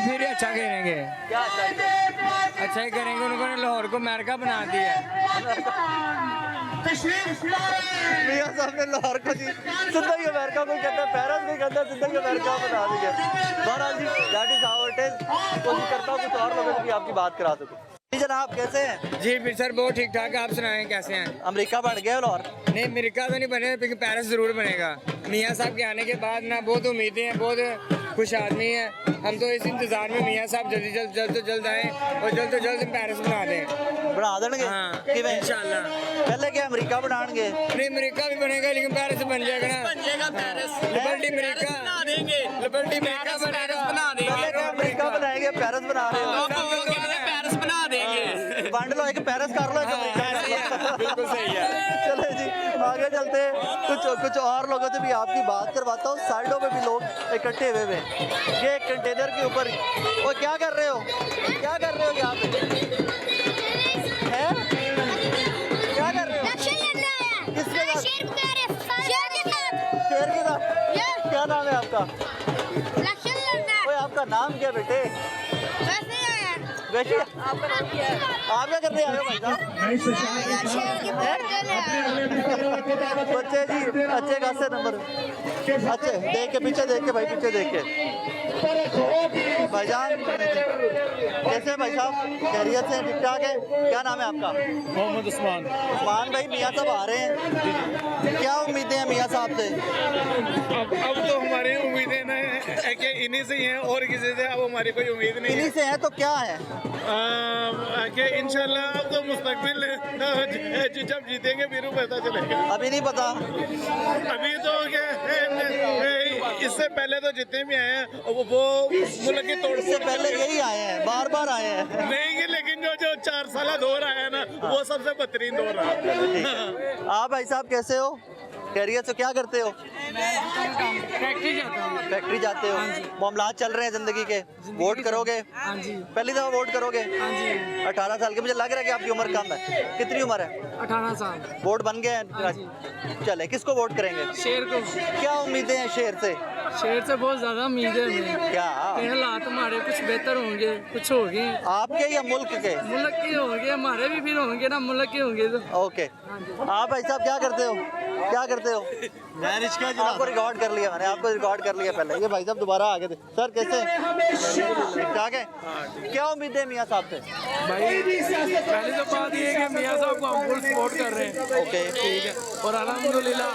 Speaker 3: फिर अच्छा करेंगे,
Speaker 1: क्या चाहिए?
Speaker 3: अच्छा ही करेंगे। उन्होंने लाहौर को अमेरिका बना दिया।
Speaker 1: मियाँ साहब ने लाहौर को जी सिद्धा ही अमेरिका को कहता है, पेरिस को कहता है, सिद्धा ही अमेरिका बना दिया। बहरहाल जी that is how it is. कोशिश करता हूँ कुछ और लोगों से भी आपकी बात करा सकूँ। जी जनाब कैसे हैं?
Speaker 3: जी फिर सर बहुत ठीक ठाक है, आप सुनाएं कैसे हैं?
Speaker 1: अमेरिका बन गया लाहौर?
Speaker 3: नहीं अमेरिका तो नहीं बने, लेकिन पेरिस ज़रूर बनेगा। मियाँ साहब के आने के बाद ना बहुत उम्मीदें हैं, बहुत खुश आदमी है। हम तो इस इंतज़ार में मियाँ साहब जल्द आएँ और जल्द से जल्द पेरिस बना दें।
Speaker 1: बना देंगे?
Speaker 3: हाँ
Speaker 1: किवें?
Speaker 3: इंशाल्लाह।
Speaker 1: पहले क्या अमेरिका बनाएंगे?
Speaker 3: नहीं अमेरिका भी बनेगा, लेकिन पेरिस बन जाएगा ना।
Speaker 5: बन जाएगा पेरिस।
Speaker 3: लिबर्टी अमेरिका
Speaker 5: बना देंगे।
Speaker 3: लिबर्टी अमेरिका
Speaker 5: पेरिस बना देंगे।
Speaker 1: पहले क्या अमेरिका बनाएंगे, पेरिस बना रहे हो?
Speaker 5: पेरिस बना देंगे।
Speaker 1: बांट लो, एक पेरिस कर लो, एक अमेरिका।
Speaker 3: बिल्कुल सही है।
Speaker 1: चले जी आगे चलते हैं, कुछ और लोगों से भी आपकी बात करवाता हूँ। साइडों पे भी लोग इकट्ठे हुए हैं। ये एक कंटेनर के ऊपर वो क्या कर रहे हो, क्या कर रहे हो यहाँ पे हैं? क्या कर रहे हो? किसके साथ? शेर के साथ? क्या नाम है आपका? ओए आपका नाम क्या बेटे? वैसे आपका नाम क्या है? आप क्या करने आए हो भाई साहब? बच्चे जी अच्छे खासे नंबर, अच्छे देख के, पीछे देख के भाई, पीछे देख के। भाईजान कैसे हैं भाई साहब, खैरियत से ठीक ठाक है? क्या नाम है आपका?
Speaker 5: मोहम्मद उस्मान।
Speaker 1: उस्मान भाई मियाँ साहब आ रहे हैं, क्या उम्मीदें हैं मियाँ साहब से?
Speaker 6: अब तो हमारी उम्मीदें न है कि इन्हीं से ही हैं, और किसी से अब हमारी कोई उम्मीद नहीं
Speaker 1: इन्हीं से हैं तो क्या है?
Speaker 6: कि इंशाल्लाह अब तो मुस्तकबिल जब जीतेंगे फिर पता चलेगा।
Speaker 1: अभी नहीं पता।
Speaker 6: अभी तो क्या इससे पहले तो जितने भी आए हैं वो मुल्क की तोड़
Speaker 1: इससे पहले यही आए हैं, बार बार आए हैं।
Speaker 6: नहीं, लेकिन जो 4 साल दौर आया है ना, वो सबसे बेहतरीन दौर रहा।
Speaker 1: आप भाई साहब कैसे हो, खैरियत से, क्या करते हो?
Speaker 3: फैक्ट्री जाता हूँ।
Speaker 1: फैक्ट्री जाते हो? मामलात चल रहे हैं जिंदगी के, वोट करोगे?
Speaker 3: हाँ जी।
Speaker 1: पहली दफा वोट करोगे?
Speaker 3: हाँ जी।
Speaker 1: 18 साल के, मुझे लग रहा है कि आपकी उम्र कम है। कितनी उम्र है?
Speaker 3: 18 साल।
Speaker 1: वोट बन गए हैं? चले, किसको वोट करेंगे?
Speaker 3: शेर को।
Speaker 1: क्या उम्मीदें हैं शेर से?
Speaker 3: शेर से बहुत ज्यादा उम्मीद है हमें।
Speaker 1: क्या
Speaker 3: हालात हमारे कुछ बेहतर होंगे, कुछ होंगे
Speaker 1: आपके या मुल्क के?
Speaker 3: मुल्क के होंगे, हमारे भी फिर होंगे ना, मुल्क के होंगे तो।
Speaker 1: ओके। आप भाई साहब क्या करते हो, क्या करते करते हो?
Speaker 4: मैं रिश्का
Speaker 1: आपको रिकॉर्ड कर लिया मैंने, आपको रिकॉर्ड कर लिया पहले। ये भाई साहब दोबारा आगे थे। सर कैसे ठीक ठाक है? क्या उम्मीद है मियाँ साहब से?
Speaker 6: भाई पहले तो बात ये है कि मियाँ साहब को हम फुल सपोर्ट कर रहे हैं।
Speaker 1: ओके
Speaker 6: ठीक है, और अल्हम्दुलिल्लाह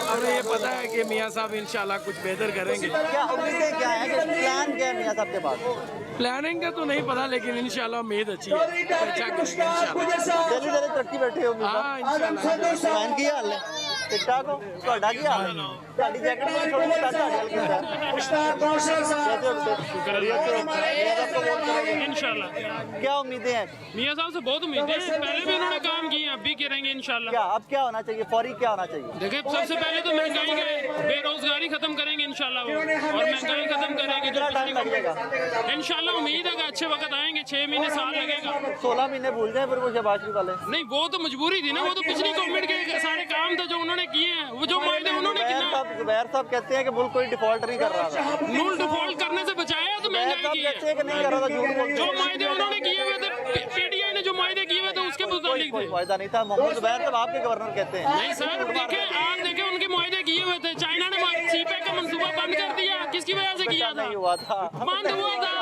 Speaker 6: हमें ये पता है कि मियाँ साहब इंशाल्लाह कुछ बेहतर करेंगे।
Speaker 1: क्या उम्मीदें क्या है, कि प्लान क्या है मियाँ साहब के पास?
Speaker 6: प्लानिंग का तो नहीं पता, लेकिन इंशाल्लाह उम्मीद अच्छी है, अच्छा करेंगे इंशाल्लाह।
Speaker 1: जल्दी जल्दी तरक्की बैठी हो उम्मीद?
Speaker 6: हाँ इंशाल्लाह।
Speaker 1: फैन की हाल है ठीक ठाक हो? ਤੁਹਾਡਾ ਕੀ ਹਾਲ ਹੈ? ਤੁਹਾਡੀ ਜੈਕਟ ਨੂੰ ਥੋੜੀ ਜਿਹੀ ਤੁਹਾਡੇ ਵਾਲੀ ਕਿੰਨਾ
Speaker 8: इंशाल्लाह।
Speaker 1: क्या उम्मीदें हैं?
Speaker 8: मियाँ साहब से बहुत उम्मीद है, पहले भी उन्होंने काम किए हैं, अब भी करेंगे इंशाल्लाह।
Speaker 1: क्या अब क्या होना चाहिए, फौरी क्या होना चाहिए?
Speaker 8: देखिए सबसे पहले तो महंगाई का बेरोजगारी खत्म करेंगे इंशाल्लाह वो, और महंगाई खत्म करेंगे
Speaker 1: कितना टाइम लग जाएगा?
Speaker 8: इंशाल्लाह। उम्मीद है कि अच्छे वक्त आएंगे, 6 महीने साल लगेगा।
Speaker 1: 16 महीने भूल जाए फिर वो शहबाज शरीफ वाले।
Speaker 8: नहीं वो तो मजबूरी थी ना, वो तो पिछली गवर्नमेंट के सारे काम थे जो उन्होंने किए हैं, वो जो मायदे उन्होंने
Speaker 1: जुबैर साहब कहते हैं कि मुल्क कोई डिफॉल्ट नहीं कर रहा था।
Speaker 8: नूल डिफॉल्ट करने से बचाया तो महंगाई की
Speaker 1: कहते हैं कि नहीं कर रहा था, झूठ बोलते
Speaker 8: जो
Speaker 1: हैं।
Speaker 8: मायदे उन्होंने किए हुए थे, पीटीआई ने जो मायदे किए हुए थे उसके मुताबिक
Speaker 1: कोई
Speaker 8: थे।
Speaker 1: फायदा नहीं था। मोहम्मद जुबैर साहब आपके गवर्नर कहते हैं।
Speaker 8: नहीं सर, देखे आप देखे उनके मायदे किए हुए थे, चाइना ने सीपैक का मंसूबा बंद कर दिया, किसकी वजह से किया था?
Speaker 1: नहीं हुआ था,
Speaker 8: बंद हुआ था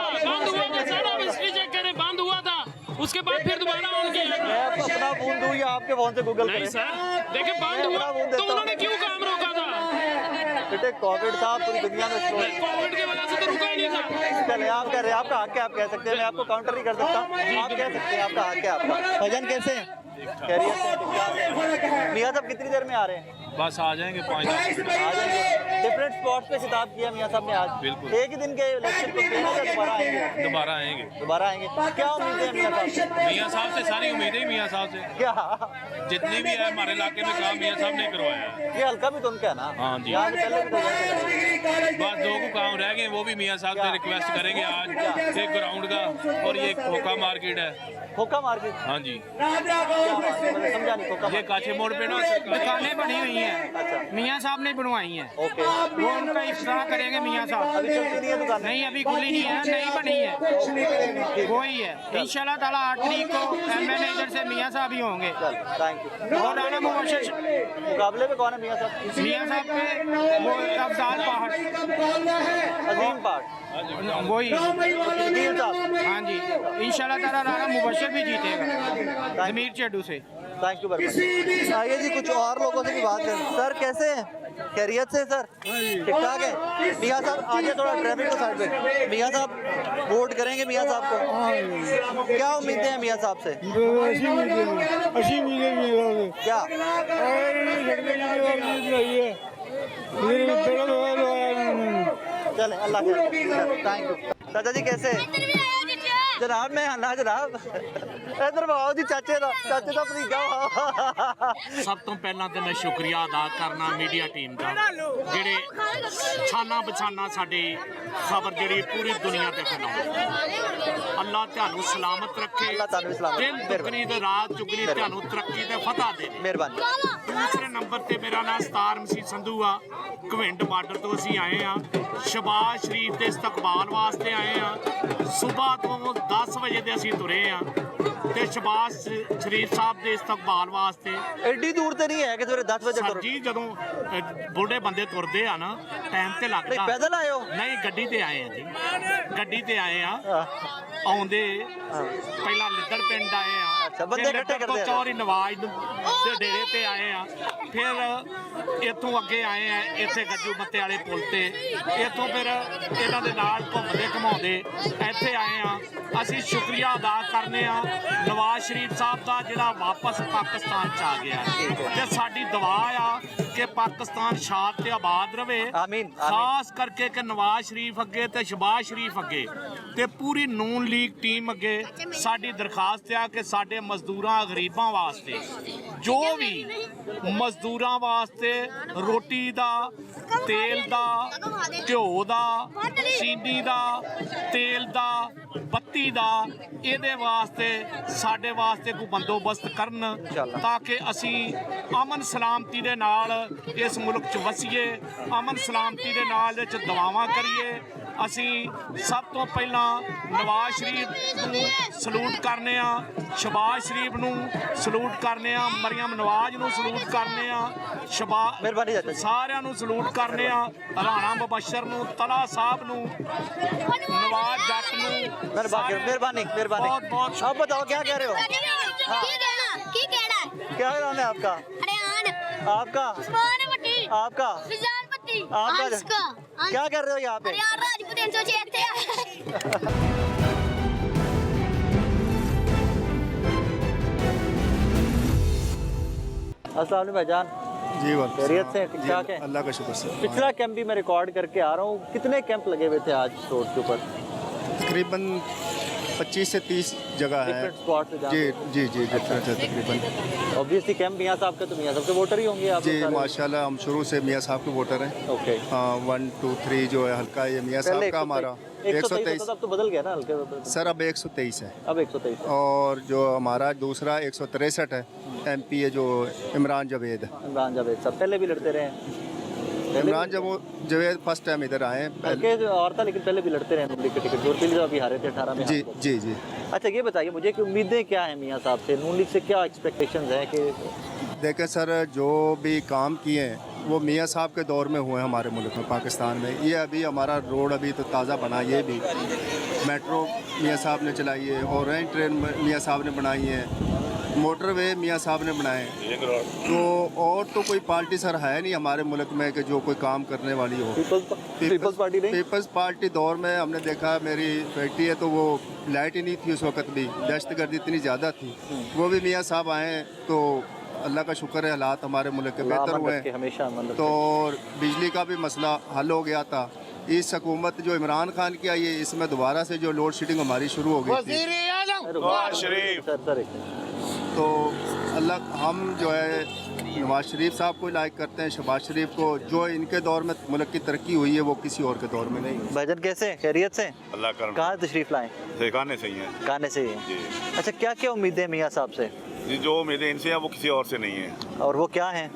Speaker 8: सर, आप हिस्ट्री चेक करें, बंद हुआ था, उसके बाद फिर दोबारा ऑन किया।
Speaker 1: मैं अपना फोन दूं या आपके फोन से गूगल
Speaker 8: नहीं
Speaker 1: करें?
Speaker 8: सर, देखे बंद हुआ तो उन्होंने क्यों काम रोका था?
Speaker 1: बेटे कोविड था, पूरी दुनिया में स्लो है।
Speaker 8: कोविड की वजह से तो रुका ही नहीं था।
Speaker 1: चले आप कह रहे हैं, आपका हक है, आप कह सकते हैं, मैं आपको काउंटर नहीं कर सकता, आप कह सकते हैं, आपका हक है आपका। भजन कैसे हैं? खैरियत से मियाँ साहब कितनी देर में आ रहे हैं?
Speaker 5: बस आ जाएंगे 5
Speaker 1: आ जाएंगे। डिफरेंट स्पॉट्स पे खिताब किया मियाँ साहब ने आज।
Speaker 5: बिल्कुल।
Speaker 1: एक ही दिन के इलेक्शन को दोबारा आएंगे?
Speaker 5: दोबारा आएंगे।
Speaker 1: दोबारा आएंगे। क्या उम्मीदें हैं मियाँ साहब से?
Speaker 5: मियाँ साहब से सारी उम्मीदें मियाँ साहब से,
Speaker 1: क्या
Speaker 5: जितनी भी है हमारे इलाके में काम मियाँ साहब ने करवाया है।
Speaker 1: ये हल्का भी तो उनका है ना?
Speaker 5: हाँ जी।
Speaker 1: यहाँ से पहले भी तो गए थे।
Speaker 5: बस 2 को काम रह गए, वो भी मियाँ साहब से रिक्वेस्ट करेंगे आज, एक ग्राउंड का और ये खोखा मार्केट है।
Speaker 1: खोखा मार्केट?
Speaker 5: हाँ जी,
Speaker 1: समझा नहीं। खोखा
Speaker 5: ये काछे मोड़ पे ना
Speaker 3: दुकानें बनी हुई हैं,
Speaker 1: अच्छा
Speaker 3: मियाँ साहब ने बनवाई हैं,
Speaker 1: ओके।
Speaker 3: वो उनका इफ्ताह करेंगे मियाँ साहब।
Speaker 1: अभी चलती नहीं है दुकान?
Speaker 3: नहीं अभी खुली नहीं है, नहीं बनी है, वही है। इंशाल्लाह ताला 8 तारीख को एमएनए इधर से मियाँ साहब ही होंगे।
Speaker 1: Thank you.
Speaker 3: और राना मुबशर
Speaker 1: मुकाबले में कौन है मियाँ साहब?
Speaker 3: मियाँ साहब पे वो अफजाल पहाड़,
Speaker 1: अजीम पार्ट,
Speaker 3: वही।
Speaker 1: अजीम साहब।
Speaker 3: हाँ जी, इंशाल्लाह ताला राना मुबशर भी जीतेगा जमीर चड्डू से।
Speaker 1: Thank you very much. आइए जी कुछ और लोगों से भी बात करें। सर कैसे हैं? खैरियत से सर? ठीक ठाक है। मियाँ साहब आगे थोड़ा ट्रैफिक को साइड पे। मियाँ साहब वोट करेंगे मियाँ साहब को? क्या उम्मीदें हैं मियाँ साहब से? क्या? चले अल्लाह खैर। Thank you. चाचा जी कैसे हैं? जनाब मैं आना जनाब इधर आओ जी, चाचे का भतीजा।
Speaker 5: ਸਭ ਤੋਂ ਪਹਿਲਾਂ ਤੇ ਮੈਂ ਸ਼ੁਕਰੀਆ ਅਦਾ ਕਰਨਾ ਮੀਡੀਆ ਟੀਮ ਦਾ, ਜਿਹੜੇ ਛਾਨਾ ਬਛਾਨਾ ਸਾਡੀ ਖਬਰ ਜਿਹੜੀ ਪੂਰੀ ਦੁਨੀਆ ਤੇ ਫੈਲਾਉਂਦੇ। ਅੱਲਾਹ ਤੁਹਾਨੂੰ ਸਲਾਮਤ ਰੱਖੇ,
Speaker 1: ਅੱਲਾਹ ਤੁਹਾਨੂੰ ਵੀ ਸਲਾਮਤ
Speaker 5: ਦਿਨ ਦੁਗਣੀ ਤੇ ਰਾਤ ਚੁਗਣੀ ਤੁਹਾਨੂੰ ਤਰੱਕੀ ਤੇ ਫਤਹ ਦੇ।
Speaker 1: ਮਿਹਰਬਾਨੀ।
Speaker 5: ਦੂਸਰੇ ਨੰਬਰ ਤੇ ਮੇਰਾ ਨਾਮ ਸਤਾਰ ਮਸੀਹ ਸੰਧੂ ਆ, ਘਵਿੰਡ ਬਾਰਡਰ ਤੋਂ ਅਸੀਂ ਆਏ ਆ, ਸ਼ਬਾਜ਼ ਸ਼ਰੀਫ ਦੇ ਇਸਤਕਬਾਲ ਵਾਸਤੇ ਆਏ ਆ। ਸਵੇਰ ਤੋਂ 10 ਵਜੇ ਦੇ ਅਸੀਂ ਤੁਰੇ ਆ ਤੇ ਸ਼ਬਾਜ਼ ਸ਼ਰੀਫ ਸਾਹਿਬ ਦੇ ਇਸਤਕਬਾਲ ਵਾਸਤੇ।
Speaker 1: एडी दूर तो नहीं है कि सवेरे 10 बजे
Speaker 5: ਸਰ ਜੀ ਜਦੋਂ ਬੁੱਢੇ ਬੰਦੇ ਤੁਰਦੇ ਆ ਨਾ ਟਾਈਮ ਤੇ ਲੱਗਦਾ।
Speaker 1: नहीं पैदल आए हो?
Speaker 5: ਨਹੀਂ ਗੱਡੀ ਤੇ ਆਏ ਆ ਜੀ, ਗੱਡੀ ਤੇ ਆਏ ਆ। ਆਉਂਦੇ ਪਹਿਲਾਂ ਲਿੱਦੜ ਪਿੰਡ ਆਏ ਆ,
Speaker 1: ਅੱਛਾ, ਬੰਦੇ ਇਕੱਠੇ ਕਰਦੇ ਆ।
Speaker 5: ਚੌਰੀ ਨਵਾਜ਼ ਦੇ ਡੇਰੇ ਤੇ ਆਏ ਆ, ਫਿਰ ਇੱਥੋਂ ਅੱਗੇ ਆਏ ਆ ਇੱਥੇ ਗੱਜੂ ਮੱਤੇ ਵਾਲੇ ਪੁਲ ਤੇ, ਇੱਥੋਂ ਫਿਰ ਇਹਨਾਂ ਦੇ ਨਾਲ ਘੁੰਮਦੇ ਘਮਾਉਂਦੇ ਇੱਥੇ ਆਏ ਆ। ਅਸੀਂ ਸ਼ੁਕਰੀਆ ਅਦਾ ਕਰਨੇ ਆ ਨਵਾਜ਼ ਸ਼ਰੀਫ ਸਾਹਿਬ ਦਾ ਜਿਹੜਾ ਵਾਪਸ ਪਾਕਿਸਤਾਨ ਚ ਆ ਗਿਆ, ਤੇ ਸਾਡੀ ਦੁਆ ਆ ਕਿ ਪਾਕਿਸਤਾਨ ਸ਼ਾਦ ਤੇ ਆਬਾਦ ਰਵੇ।
Speaker 1: ਆਮੀਨ।
Speaker 5: ਖਾਸ ਕਰਕੇ ਕਿ ਨਵਾਜ਼ ਸ਼ਰੀਫ ਅੱਗੇ ਤੇ ਸ਼ਬਾਜ਼ ਸ਼ਰੀਫ ਅੱਗੇ ਤੇ ਪੂਰੀ ਨੂਨ ਲੀਗ ਟੀਮ ਅੱਗੇ ਸਾਡੀ ਦਰਖਾਸਤ ਆ ਕਿ ਸਾਡੇ ਮਜ਼ਦੂਰਾਂ ਗਰੀਬਾਂ ਵਾਸਤੇ ਜੋ ਵੀ ਮਜ਼ਦੂਰਾਂ ਵਾਸਤੇ ਰੋਟੀ ਦਾ, ਤੇਲ ਦਾ, ਘਿਓ ਦਾ, ਚੀਨੀ ਦਾ, ਤੇਲ ਦਾ, ਬੱਤੀ ਦਾ, ਇਹਦੇ ਵਾਸਤੇ ਸਾਡੇ ਵਾਸਤੇ ਕੋਈ ਬੰਦੋਬਸਤ ਕਰਨ ਤਾਂ ਕਿ ਅਸੀਂ ਅਮਨ ਸਲਾਮਤੀ ਦੇ ਨਾਲ ਇਸ ਮੁਲਕ 'ਚ ਵਸੀਏ, ਅਮਨ ਸਲਾਮਤੀ ਦੇ ਨਾਲ ਇਹ 'ਚ ਦੁਆਵਾਂ ਕਰੀਏ। ਅਸੀਂ ਸਭ ਤੋਂ ਪਹਿਲਾਂ ਨਵਾਜ਼ शरीफ ਨੂੰ ਸਲੂਟ ਕਰਨੇ ਆ, ਸ਼ਬਾਜ਼ ਸ਼ਰੀਫ ਨੂੰ ਸਲੂਟ ਕਰਨੇ ਆ, ਮਰੀਮ ਨਵਾਜ਼ ਨੂੰ ਸਲੂਟ ਕਰਨੇ ਆ,
Speaker 1: ਮਿਹਰਬਾਨੀ ਚਾਚਾ ਜੀ।
Speaker 5: ਸਾਰਿਆਂ ਨੂੰ ਸਲੂਟ ਕਰਨੇ ਆ, ਰਾਣਾ ਮੁਬਸ਼ਰ ਨੂੰ, ਤਲਾ ਸਾਹਿਬ ਨੂੰ, ਨਵਾਜ਼ ਜੱਟ ਨੂੰ।
Speaker 1: मेहरबानी मेहरबानी।
Speaker 5: बहुत बहुत
Speaker 1: आप बताओ क्या कह रहे हो? क्या नाम है आपका? आपका आपका आपका क्या कर रहे हो यहाँ पे? अस्सलाम वालेकुम भाईजान,
Speaker 11: जी
Speaker 1: खैरियत से ठीक ठाक है?
Speaker 11: अल्लाह का शुक्र से।
Speaker 1: पिछला कैंप भी मैं रिकॉर्ड करके आ रहा हूँ, कितने कैंप लगे हुए थे आज रोड के ऊपर?
Speaker 11: तकरीबन 25 से 30 जगह है।
Speaker 1: डिफरेंट स्पॉट से
Speaker 11: जी जी जी डिफरेंट है तकरीबन।
Speaker 1: ऑब्वियसली कैंप मियाँ साहब का, तो मियाँ साहब के वोटर ही होंगे आप
Speaker 11: जी
Speaker 1: लोग सारे?
Speaker 11: माशाल्लाह हम शुरू से मियाँ साहब के वोटर हैं।
Speaker 1: ओके।
Speaker 11: 1 2 3 जो है हल्का ये मियाँ साहब का हमारा 123।
Speaker 1: अब तो बदल गया ना हल्के?
Speaker 11: सर अब 123 है।
Speaker 1: अब 123
Speaker 11: और जो हमारा दूसरा 163 है MP है जो इमरान जावेद।
Speaker 1: इमरान जावेद साहब पहले भी लड़ते रहे हैं?
Speaker 11: इमरान जावेद फर्स्ट टाइम इधर आए हैं।
Speaker 1: हल्के और था लेकिन पहले भी लड़ते रहे नून लीग के टिकट, जोर तो अभी हारे थे 18 में।
Speaker 11: जी जी जी।
Speaker 1: अच्छा ये बताइए मुझे कि उम्मीदें क्या हैं मियाँ साहब से, नून लीग से क्या एक्सपेक्टेशंस हैं? कि
Speaker 11: देखें सर जो भी काम किए हैं वो मियाँ साहब के दौर में हुए हैं हमारे मुल्क में, पाकिस्तान में। ये अभी हमारा रोड अभी तो ताज़ा बना, ये भी मेट्रो मियाँ साहब ने चलाई है, ऑरेंज ट्रेन मियाँ साहब ने बनाई है, मोटरवे मियाँ साहब ने बनाए। तो और तो कोई पार्टी सर है नहीं हमारे मुल्क में कि जो कोई काम करने वाली हो।
Speaker 1: पीपल्स पार्टी नहीं?
Speaker 11: पीपल्स पार्टी दौर में हमने देखा, मेरी फैक्ट्री है तो वो लाइट ही नहीं थी उस वक्त भी, दहशतगर्दी इतनी ज़्यादा थी। वो भी मियाँ साहब आए तो अल्लाह का शुक्र है हालात हमारे मुल्क के बेहतर हुए हैं।
Speaker 1: हमेशा
Speaker 11: तो बिजली का भी मसला हल हो गया था। इस हुकूमत जो इमरान खान की आई है इसमें दोबारा से जो लोड शेडिंग हमारी शुरू हो गई थी, तो अल्लाह हम जो है नवाज शरीफ साहब को लाइक करते हैं, शहबाज शरीफ को। जो इनके दौर में मुल्क की तरक्की हुई है वो किसी और के दौर में नहीं।
Speaker 1: भाईजान कैसे, खैरियत से?
Speaker 12: अल्लाह का
Speaker 1: कहाँ तशरीफ लाए?
Speaker 12: गाने से ही है।
Speaker 1: गाने से ही है। अच्छा क्या क्या उम्मीदें मियाँ साहब से?
Speaker 12: जी जो उम्मीदें इनसे हैं वो किसी और से नहीं है।
Speaker 1: और वो क्या हैं?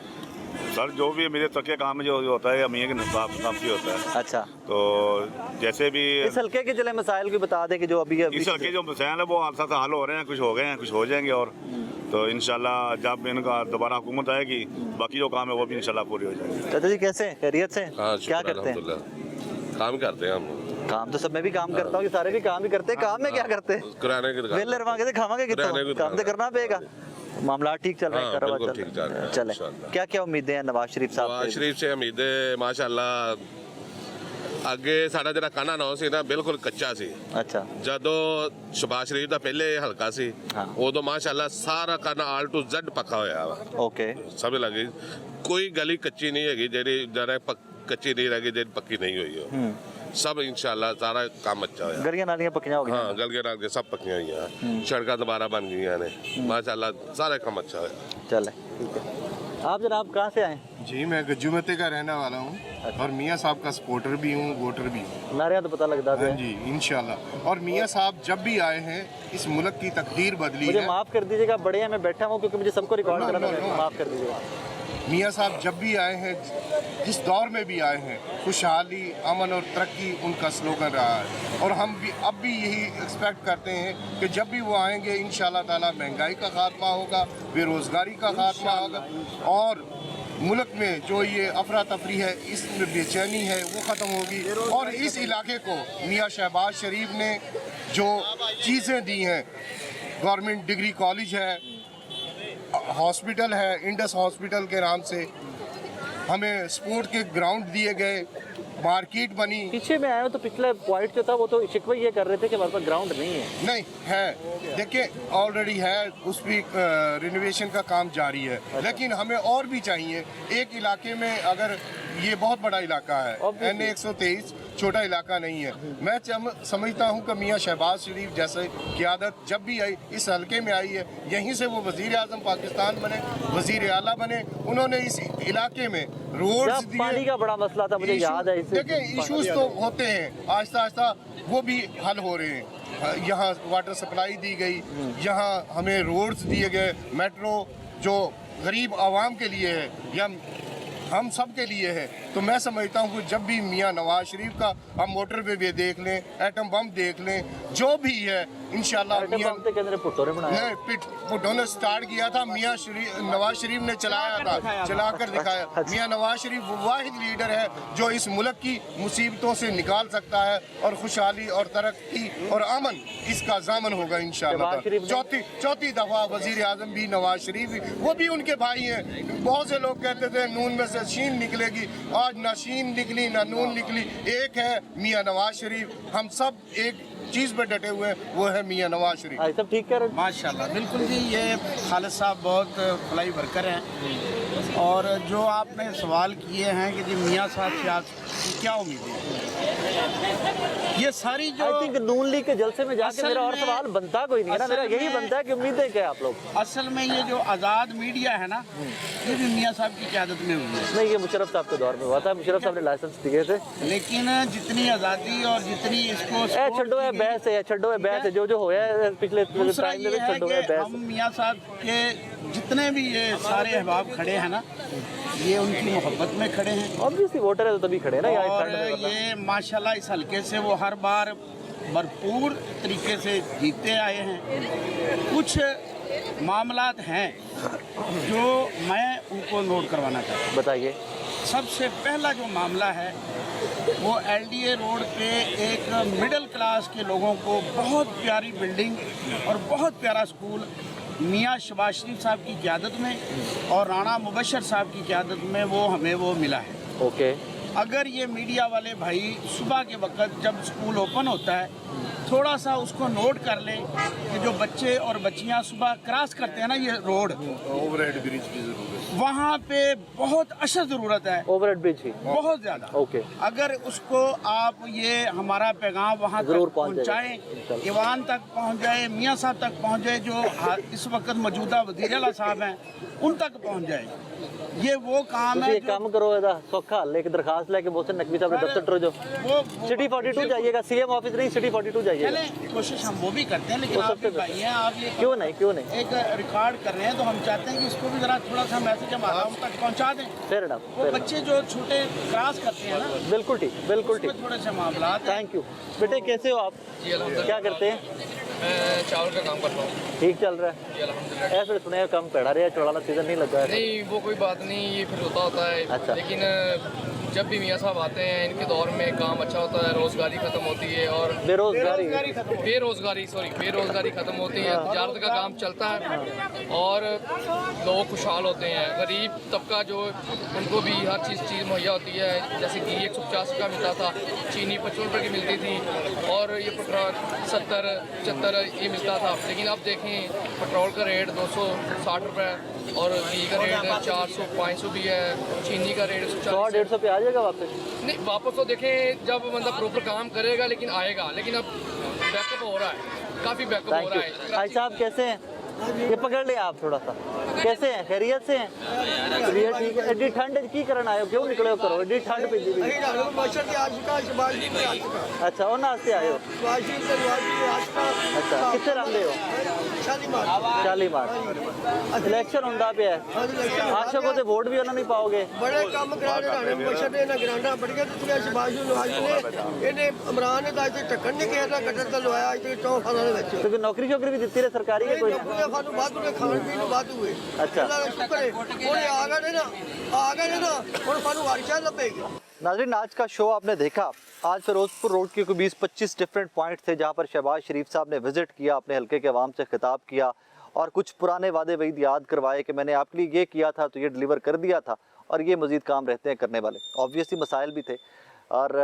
Speaker 12: सर जो भी मेरे तक के काम में जो होता है अमीर के नसाब से होता है।
Speaker 1: अच्छा
Speaker 12: तो जैसे भी
Speaker 1: इस हल्के के जिले मसाइल भी बता दें कि जो अभी
Speaker 12: इस हल्के जो मसाइल है वो आपसा हल हो रहे हैं, कुछ हो गए हैं, कुछ हो जाएंगे। और तो इंशाल्लाह जब इनका दोबारा हुकूमत आएगी बाकी जो काम है वो भी इंशाल्लाह पूरी हो जाएगी।
Speaker 1: चाचा जी कैसे, खैरियत से? क्या करते हैं?
Speaker 13: काम करते हैं हम।
Speaker 1: काम तो सब मैं भी काम करता हूँ, सारे भी काम ही करते हैं। काम में क्या करते हैं?
Speaker 13: किराने की दुकान।
Speaker 1: वेले रवांगे तो खावांगे कितना, काम तो करना पड़ेगा। मामला ठीक चल रहा है?
Speaker 13: बिल्कुल ठीक चल रहा है।
Speaker 1: चले, क्या क्या उम्मीदें हैं नवाज शरीफ साहब
Speaker 13: नवाज शरीफ से उम्मीदें माशाल्लाह ਅੱਗੇ ਸਾਡਾ ਜਿਹੜਾ ਕਾਨਾ ਨੌ ਸੀ ਨਾ ਬਿਲਕੁਲ ਕੱਚਾ ਸੀ।
Speaker 1: ਅੱਛਾ
Speaker 13: ਜਦੋਂ ਸ਼ਬਾਜ਼ ਸ਼ਰੀਫ ਦਾ ਪਹਿਲੇ ਹਲਕਾ ਸੀ ਉਦੋਂ ਮਾਸ਼ਾਅੱਲਾ ਸਾਰਾ ਕਾਨਾ ਆਲ ਟੂ ਜ਼ੈਡ ਪੱਕਾ ਹੋਇਆ ਵਾ।
Speaker 1: ਓਕੇ
Speaker 13: ਸਮਝ ਲੱਗੀ, ਕੋਈ ਗਲੀ ਕੱਚੀ ਨਹੀਂ ਹੈਗੀ ਜਿਹੜੀ ਜਰਾ ਕੱਚੀ ਨਹੀਂ ਰਹਿ ਗਈ, ਜਿਹੜੀ ਪੱਕੀ ਨਹੀਂ ਹੋਈ ਹੋ। सब इंशाल्लाह सारा काम अच्छा होया।
Speaker 1: गलियां नालियां पक्कियां हो गई?
Speaker 13: हाँ गलियां नालियां सब पक्कियां हुई हैं, सड़कां दोबारा बन गई ने माशाल्लाह, सारा काम अच्छा होया।
Speaker 1: चले ठीक है। आप जनाब कहाँ से आए?
Speaker 14: जी मैं गज्जूमती का रहने वाला हूँ और मियाँ साहब का सपोर्टर भी हूँ, वोटर भी हूँ।
Speaker 1: नारे तो पता लगता है।
Speaker 14: जी इंशाल्लाह। और मियाँ साहब जब भी आए हैं इस मुल्क की तकदीर बदली
Speaker 1: मुझे
Speaker 14: है।
Speaker 1: माफ़ कर दीजिएगा, बड़े हैं, मैं बैठा हूँ क्योंकि मुझे सबको रिकॉर्ड करना है, माफ़ कर दीजिएगा।
Speaker 14: मियाँ साहब जब भी आए हैं, जिस दौर में भी आए हैं, खुशहाली अमन और तरक्की उनका स्लोगन रहा है। और हम भी अब भी यही एक्सपेक्ट करते हैं कि जब भी वो आएंगे इंशाल्लाह ताला महंगाई का खात्मा होगा, बेरोज़गारी का खात्मा होगा और मुल्क में जो ये अफरा तफरी है, इसमें बेचैनी है, वो ख़त्म होगी। और इस इलाके को मियाँ शहबाज शरीफ ने जो चीज़ें दी हैं, गवर्नमेंट डिग्री कॉलेज है, हॉस्पिटल है, इंडस हॉस्पिटल के नाम से हमें स्पोर्ट के ग्राउंड दिए गए, मार्केट बनी।
Speaker 1: पीछे में आया तो पिछला पॉइंट जो था वो तो शिकवा ये कर रहे थे कि हमारे पास ग्राउंड नहीं है।
Speaker 14: नहीं है, देखिए ऑलरेडी है, उस भी रिनोवेशन का काम जारी है। लेकिन हमें और भी चाहिए। एक इलाके में अगर ये बहुत बड़ा इलाका है, NA 123 छोटा इलाका नहीं है। मैं समझता हूँ कि मियाँ शहबाज शरीफ जैसे क़यादत जब भी आई इस हल्के में आई है, यहीं से वो वज़ीर आज़म पाकिस्तान बने, वज़ीर आला बने। उन्होंने इस इलाके में रोड्स दिए,
Speaker 1: पानी का बड़ा मसला था, मुझे याद है।
Speaker 14: देखिए इश्यूज तो होते हैं, आहिस्ता आहिस्ता वो भी हल हो रहे हैं। यहाँ वाटर सप्लाई दी गई, यहाँ हमें रोड्स दिए गए, मेट्रो जो गरीब आवाम के लिए है, या हम सब के लिए है। तो मैं समझता हूँ कि जब भी मियाँ नवाज शरीफ का हम मोटर पे भी देख लें, एटम बम देख लें, जो भी है इंशाल्लाह मियाँ पुटो ने स्टार्ट किया था, मियाँ नवाज शरीफ ने चला कर दिखाया। मियाँ नवाज शरीफ वाहिद लीडर है जो इस मुल्क की मुसीबतों से निकाल सकता है और खुशहाली और तरक्की और अमन इसका ज़ामन होगा इंशाल्लाह। चौथी दफ़ा वज़ीर आज़म भी नवाज शरीफ, वो भी उनके भाई हैं। बहुत से लोग कहते थे नून में से शीन निकलेगी, आज ना शीन निकली ना नून निकली, एक है मियाँ नवाज शरीफ। हम सब एक चीज़ पे डटे हुए हैं, वो है मियाँ नवाज शरीफ।
Speaker 1: सब ठीक कह रहे हैं
Speaker 9: माशाल्लाह, बिल्कुल जी। ये खालिद साहब बहुत फलाई वर्कर हैं और जो आपने सवाल किए हैं कि जी मियाँ साहब से आपकी क्या उम्मीद है, ये सारी जो
Speaker 1: आई थिंक नून लीग के जलसे में जाके मेरा और सवाल बनता कोई नहीं है ना, मेरा यही बनता है कि उम्मीदें क्या आप लोग।
Speaker 9: असल में ये जो आज़ाद मीडिया है ना, ये भी मियाँ साहब की क़यादत में हुई है।
Speaker 1: नहीं, ये मुशर्रफ साहब के दौर में हुआ था, मुशर्रफ साहब ने लाइसेंस दिए थे।
Speaker 9: लेकिन जितनी आज़ादी और जितनी इसको
Speaker 1: छड्डो है बहस है, छड्डो है बहस है, जो होया है पिछले टाइम में, छड्डो है बहस।
Speaker 9: हम मियाँ साहब के जितने भी ये सारे अहबाब खड़े हैं ना, ये उनकी मोहब्बत में खड़े हैं।
Speaker 1: ऑब्वियसली वोटर है तो तभी खड़े हैं ना।
Speaker 9: और ये माशाल्लाह इस हल्के से वो हर बार भरपूर तरीके से जीते आए हैं। कुछ मामलात हैं जो मैं उनको नोट करवाना चाहता हूँ।
Speaker 1: बताइए।
Speaker 9: सबसे पहला जो मामला है वो LDA रोड पे एक मिडिल क्लास के लोगों को बहुत प्यारी बिल्डिंग और बहुत प्यारा स्कूल मियाँ शहबाज शरीफ साहब की क़यादत में और राणा मुबशर साहब की क़यादत में हमें वो मिला है।
Speaker 1: ओके।
Speaker 9: अगर ये मीडिया वाले भाई सुबह के वक्त जब स्कूल ओपन होता है थोड़ा सा उसको नोट कर लें कि जो बच्चे और बच्चियां सुबह क्रॉस करते हैं ना ये रोड,
Speaker 14: ओवरहेड ब्रिज की जरूरत है,
Speaker 9: वहाँ पे बहुत अशद ज़रूरत है।
Speaker 1: ओवरहेड ब्रिज की
Speaker 9: बहुत ज़्यादा।
Speaker 1: ओके।
Speaker 9: अगर उसको आप ये हमारा पैगाम वहाँ तक पहुँचाएँ, ईवान तक पहुँच जाए, मियाँ साहब तक पहुँच जाए, जो इस वक्त मौजूदा वज़ीर आला साहब हैं उन तक पहुँच जाए, ये वो काम है।
Speaker 1: काम करो सौखा हल, एक दरखास्त लेके बहुत से नकवी साहब ने दफ्तर जो सिटी 42 जाइएगा, CM ऑफिस नहीं सिटी 42 जाइएगा।
Speaker 9: कोशिश हम वो भी करते हैं, लेकिन आप भाई हैं, आप ये
Speaker 1: क्यों नहीं
Speaker 9: एक रिकॉर्ड कर रहे हैं तो हम चाहते हैं कि इसको भी जरा थोड़ा सा मैसेज हम आराम तक पहुंचा दें।
Speaker 1: Fair enough.
Speaker 9: वो बच्चे जो छोटे क्रॉस करते हैं ना,
Speaker 1: बिल्कुल ठीक, बिल्कुल ठीक।
Speaker 9: थोड़े से मामला।
Speaker 1: Thank you. बेटे कैसे हो आप? क्या करते हैं?
Speaker 15: मैं चावल का काम करता हूँ।
Speaker 1: ठीक चल रहा है? ऐसे सुने कम पड़ा रहा है, चौड़ाना सीजन नहीं लगा है।
Speaker 15: नहीं वो कोई बात नहीं, ये फिर होता है।
Speaker 1: अच्छा।
Speaker 15: लेकिन जब भी मियाँ साहब आते हैं इनके दौर में काम अच्छा होता है, रोजगारी खत्म होती है और बेरोजगारी खत्म होती है, तजारत का काम चलता है और लोग खुशहाल होते हैं। गरीब तबका जो उनको भी हर चीज़ मुहैया होती है, जैसे घी 150 का मिलता था, चीनी 55 रुपये की मिलती थी और ये पेट्रोल 70-75 ये मिलता था। लेकिन अब देखें पेट्रोल का रेट 260 रुपये और घी का रेट 400-500 भी है, चीनी का रेट
Speaker 1: 100-150 पे आ जाएगा वापस?
Speaker 15: नहीं वापस तो देखें जब बंदा प्रॉपर काम करेगा लेकिन आएगा, लेकिन अब बैकअप हो रहा है, काफ़ी बैकअप हो रहा है।
Speaker 1: भाई साहब कैसे हैं? ये पकड़ ले आप थोड़ा सा, कैसे हैं? खैरियत से हैं? ठीक है। एडी ठंड की करन आयो, क्यों निकले हो करो? एडी ठंड पे दी। अच्छा और नाश्ते आयो? अच्छा कितने रंदे हो? शालीमार। इलेक्शन होंदा पे है, आशा को वोट भी उन्होंने नहीं पाओगे।
Speaker 16: बड़े काम करा रहे मुबशर ने ग्रांटा बढ़ गया तो शहबाज ने इन्हें इमरान ने आज टक्कर नहीं किया था, कटर तो लवाया आज 4 साल ਦੇ ਵਿੱਚ।
Speaker 1: तो नौकरी शौकरी भी ਦਿੱਤੀ रे सरकारी है कोई?
Speaker 16: ਸਾਨੂੰ ਵਾਧੂ ਦੇ ਖਾਣ ਪੀਣ ਨੂੰ ਵਾਧੂ ਹੈ।
Speaker 1: अच्छा
Speaker 16: शुक्र है ਉਹਨੇ आ गए ना ਹੁਣ ਸਾਨੂੰ ਵਾਰਿਸ਼ਾ ਲੱਭੇਗੀ।
Speaker 1: नाज़रीन आज का शो आपने देखा। आज फिरोजपुर रोड के कोई 20-25 डिफरेंट पॉइंट थे जहाँ पर शहबाज शरीफ साहब ने विजिट किया, अपने हल्के के अवाम से खिताब किया और कुछ पुराने वादे वहीद याद करवाए कि मैंने आपके लिए ये किया था तो ये डिलीवर कर दिया था और ये मज़ीद काम रहते हैं करने वाले। ऑब्वियसली मसाइल भी थे और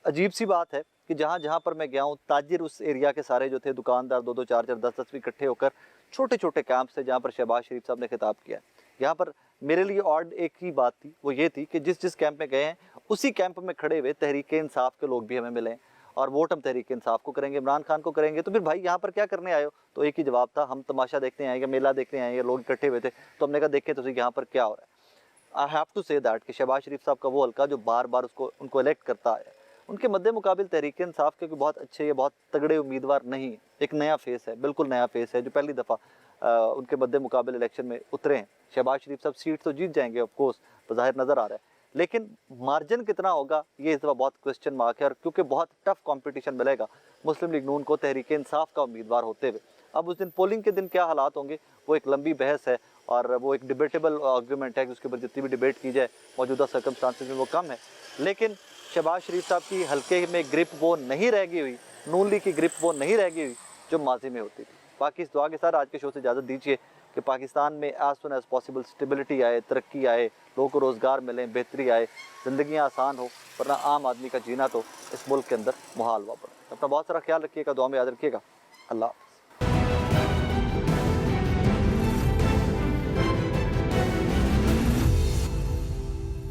Speaker 1: अजीब सी बात है कि जहाँ जहाँ पर मैं गया हूँ ताजिर उस एरिया के सारे जो थे दुकानदार 2-2, 4-4, 10-10 भी इकट्ठे होकर छोटे छोटे कैंप थे जहाँ पर शहबाज शरीफ साहब ने खिताब किया। यहाँ पर मेरे लिए ऑड एक ही बात थी, वो ये थी कि जिस कैंप में गए हैं उसी कैंप में खड़े हुए तहरीक इंसाफ के लोग भी हमें मिले और वोट हम तहरीक इंसाफ को करेंगे, इमरान खान को करेंगे। तो फिर भाई यहाँ पर क्या करने आए हो? तो एक ही जवाब था, हम तमाशा देखने आए या मेला देखने आए या लोग इकट्ठे हुए थे। तो हमने कहा देखें तो यहाँ पर क्या हो रहा है। I have to say that कि शहबाज शरीफ साहब का वो हल्का जो बार बार उनको इलेक्ट करता है, उनके मद्दे मुकाबिल तहरीक इंसाफ के बहुत अच्छे या बहुत तगड़े उम्मीदवार नहीं है। एक नया फेस है, बिल्कुल नया फेस है जो पहली दफ़ा उनके मद्दे मुकाबले इलेक्शन में उतरे हैं। शहबाज शरीफ साहब सीट तो जीत जाएंगे ऑफ कोर्स, बज़ाहिर नज़र आ रहा है, लेकिन मार्जिन कितना होगा ये इस दफ़ा बहुत क्वेश्चन मार्क है। और क्योंकि बहुत टफ कंपटीशन मिलेगा मुस्लिम लीग नून को तहरीक इंसाफ का उम्मीदवार होते हुए। अब उस दिन पोलिंग के दिन क्या हालात होंगे वो एक लंबी बहस है और वो एक डिबेटेबल आर्गूमेंट है कि उसके ऊपर जितनी भी डिबेट की जाए मौजूदा सर्कमस्टांसिस में वो कम है। लेकिन शहबाज शरीफ साहब की हल्के में ग्रिप वो नहीं रह गई हुई, नून लीग की ग्रिप वो नहीं रह गई हुई जो माजी में होती थी। बाकी इस दुआ के साथ आज के शो से इजाज़त दीजिए कि पाकिस्तान में as soon as possible stability आए, तरक्की आए, लोगों को रोज़गार मिलें, बेहतरी आए, ज़िंदगियाँ आसान हो, वरना आम आदमी का जीना तो इस मुल्क के अंदर मुहाल हुआ पड़ा। अपना बहुत सारा ख्याल रखिएगा, दुआ में याद रखिएगा। अल्लाह।